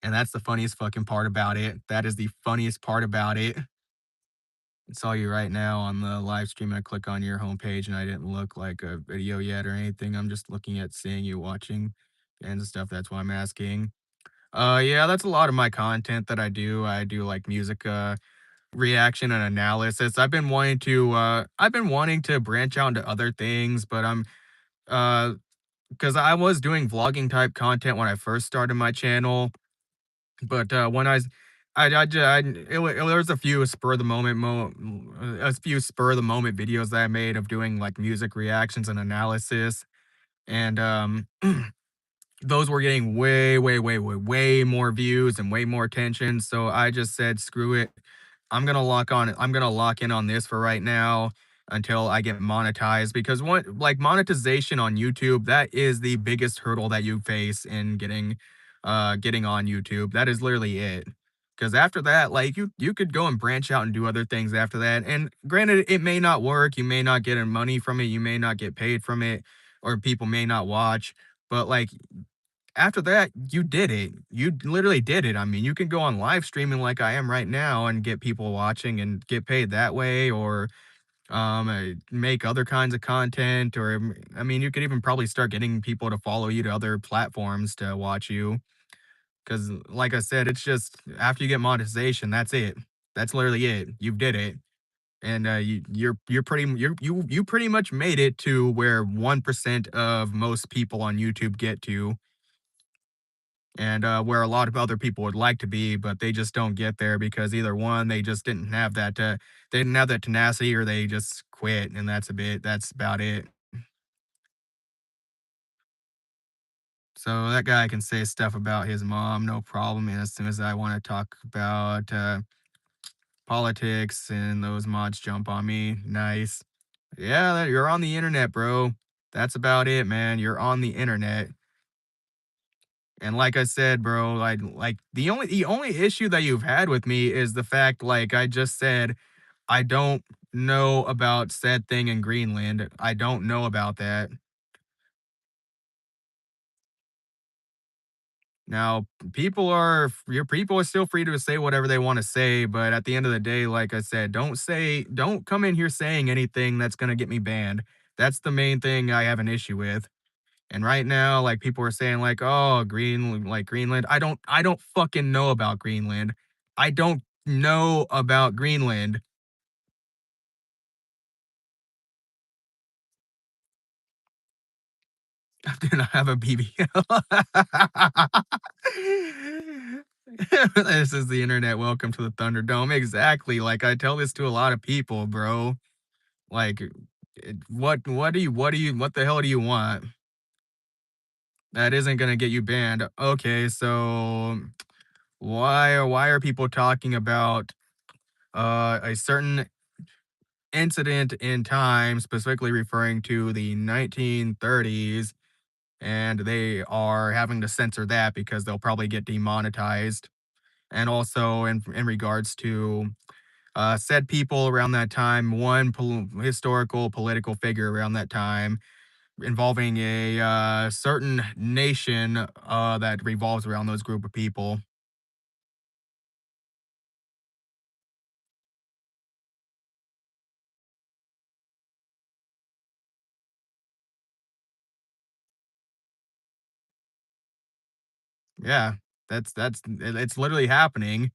And that's the funniest fucking part about it. That is the funniest part about it. I saw you right now on the live stream. I click on your homepage and I didn't look like a video yet or anything. I'm just looking at seeing you watching and stuff. That's why I'm asking. Yeah, that's a lot of my content that I do. I do like music reaction and analysis. I've been wanting to branch out into other things, but I'm uh because I was doing vlogging type content when I first started my channel, but when there was a few spur of the a few spur of the moment videos that I made of doing like music reactions and analysis, and those were getting way more views and way more attention. So I just said, screw it. I'm gonna lock in on this for right now until I get monetized because like monetization on YouTube, that is the biggest hurdle that you face in getting on YouTube. That is literally it. Because after that, like you could go and branch out and do other things after that. And granted, it may not work. You may not get any money from it. You may not get paid from it, or people may not watch. But like after that, you did it. You literally did it. I mean, you can go on live streaming like I am right now and get people watching and get paid that way, or make other kinds of content, or I mean, you could even probably start getting people to follow you to other platforms to watch you. Because, like I said, it's just after you get monetization, that's it. That's literally it. You did it, and you pretty much made it to where 1% of most people on YouTube get to, and where a lot of other people would like to be, but they just don't get there because either one, they just didn't have they didn't have that tenacity, or they just quit, and that's about it. So that guy can say stuff about his mom, no problem. And as soon as I want to talk about politics and those mods jump on me, nice. Yeah, you're on the internet, bro. That's about it, man. You're on the internet. And like I said, bro, like the only issue that you've had with me is the fact, like I just said, I don't know about said thing in Greenland. I don't know about that. Now, your people are still free to say whatever they want to say, but at the end of the day, like I said, don't come in here saying anything that's gonna get me banned. That's the main thing I have an issue with. And right now, like people are saying, like, oh, Greenland. I don't fucking know about Greenland. I don't know about Greenland. I do not have a BBL. This is the internet. Welcome to the Thunderdome. Exactly. Like I tell this to a lot of people, bro. Like, what the hell do you want? That isn't gonna get you banned. Okay, so why are people talking about a certain incident in time, specifically referring to the 1930s, and they are having to censor that because they'll probably get demonetized. And also in regards to said people around that time, one historical political figure around that time involving a certain nation that revolves around those group of people. Yeah, it's literally happening.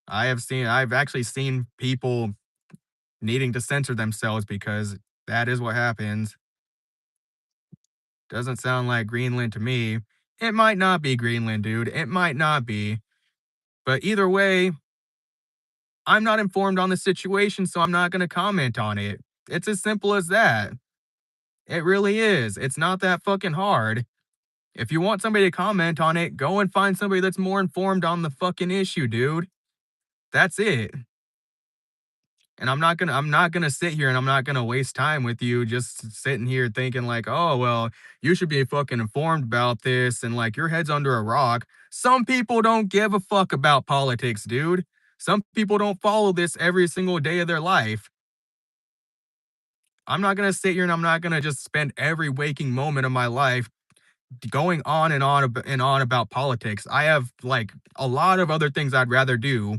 I've actually seen people needing to censor themselves because that is what happens. Doesn't sound like Greenland to me. It might not be Greenland, dude. It might not be. But either way, I'm not informed on the situation, so I'm not going to comment on it. It's as simple as that. It really is. It's not that fucking hard. If you want somebody to comment on it, go and find somebody that's more informed on the fucking issue, dude. That's it. And I'm not gonna sit here and I'm not gonna waste time with you just sitting here thinking like, oh well, you should be fucking informed about this and like your head's under a rock. Some people don't give a fuck about politics, dude. Some people don't follow this every single day of their life. I'm not gonna sit here and I'm not gonna just spend every waking moment of my life going on and on and on about politics. I have like a lot of other things I'd rather do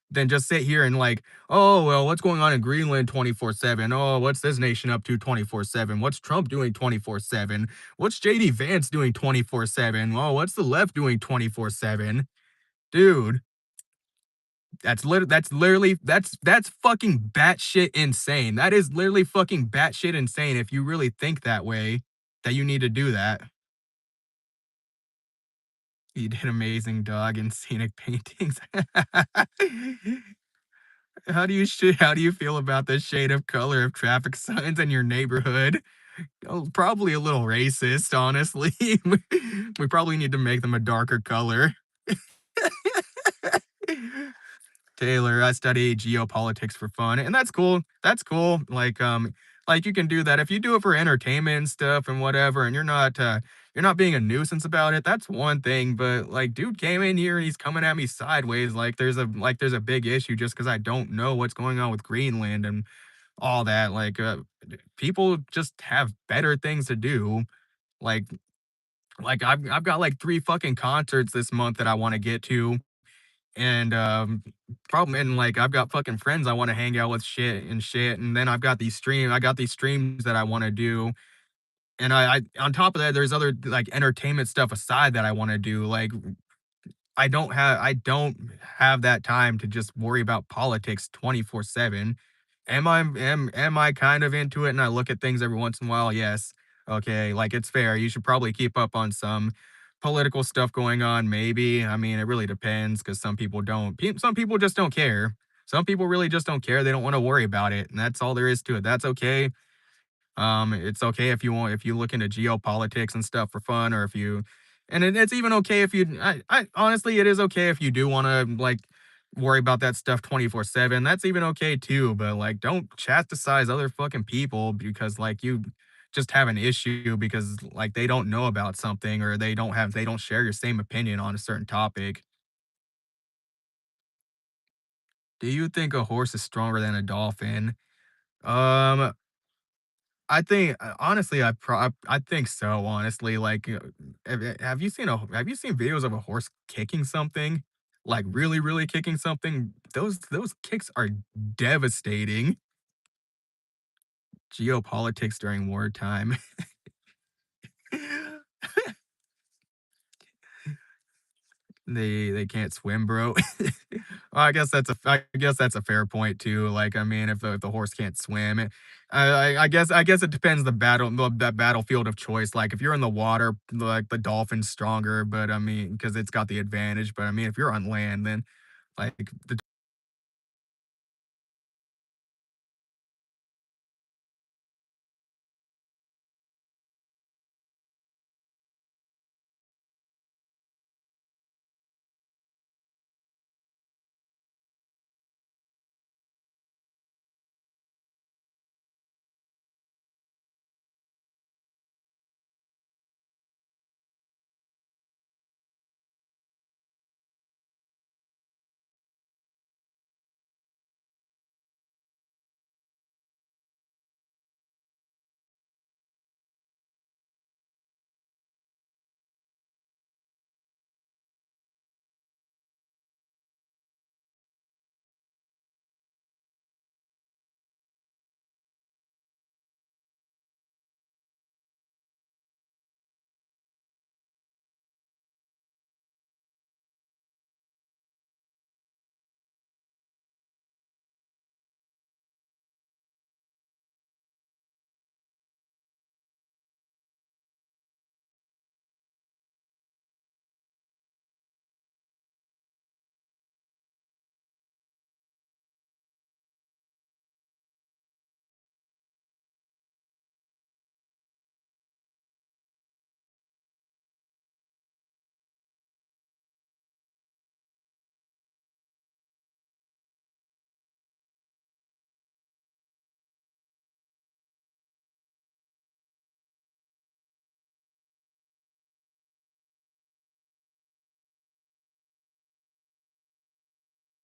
than just sit here and like, oh well, what's going on in Greenland 24/7? Oh, what's this nation up to 24/7? What's Trump doing 24/7? What's JD Vance doing 24/7? Oh, what's the left doing 24/7? Dude, that's fucking batshit insane. That is literally fucking batshit insane if you really think that way that you need to do that. You did amazing, dog, in scenic paintings. How do you feel about the shade of color of traffic signs in your neighborhood? Oh, probably a little racist, honestly. We probably need to make them a darker color. Taylor, I study geopolitics for fun, and that's cool. That's cool. Like you can do that if you do it for entertainment and stuff and whatever, and you're not being a nuisance about it. That's one thing, but like, dude came in here and he's coming at me sideways, like there's a big issue just because I don't know what's going on with Greenland and all that. People just have better things to do. Like, like I've got like three fucking concerts this month that I want to get to and problem and like I've got fucking friends I want to hang out with shit, and then I got these streams that I want to do, and I on top of that there's other like entertainment stuff aside that I want to do. Like I don't have that time to just worry about politics 24/7. Am I kind of into it and I look at things every once in a while? Yes. Okay, like it's fair. You should probably keep up on some political stuff going on, maybe. I mean, it really depends because some people don't. Some people just don't care. Some people really just don't care. They don't want to worry about it, and that's all there is to it. That's okay. It's okay if you want if you look into geopolitics and stuff for fun, or if you and it's even okay if you I honestly, it is okay if you do wanna, like, worry about that stuff 24/7. That's even okay too, but, like, don't chastise other fucking people because, like, you just have an issue because, like, they don't know about something, or they don't share your same opinion on a certain topic. Do you think a horse is stronger than a dolphin? Um, I think, honestly, I think so, honestly, like, have you seen videos of a horse kicking something? Like, really, really kicking something? Those kicks are devastating. Geopolitics during wartime. They can't swim, bro. Well, I guess that's a fair point too. Like, I mean, if the horse can't swim, I guess it depends that battlefield of choice. Like, if you're in the water, like the dolphin's stronger, but I mean, because it's got the advantage. But I mean, if you're on land, then like the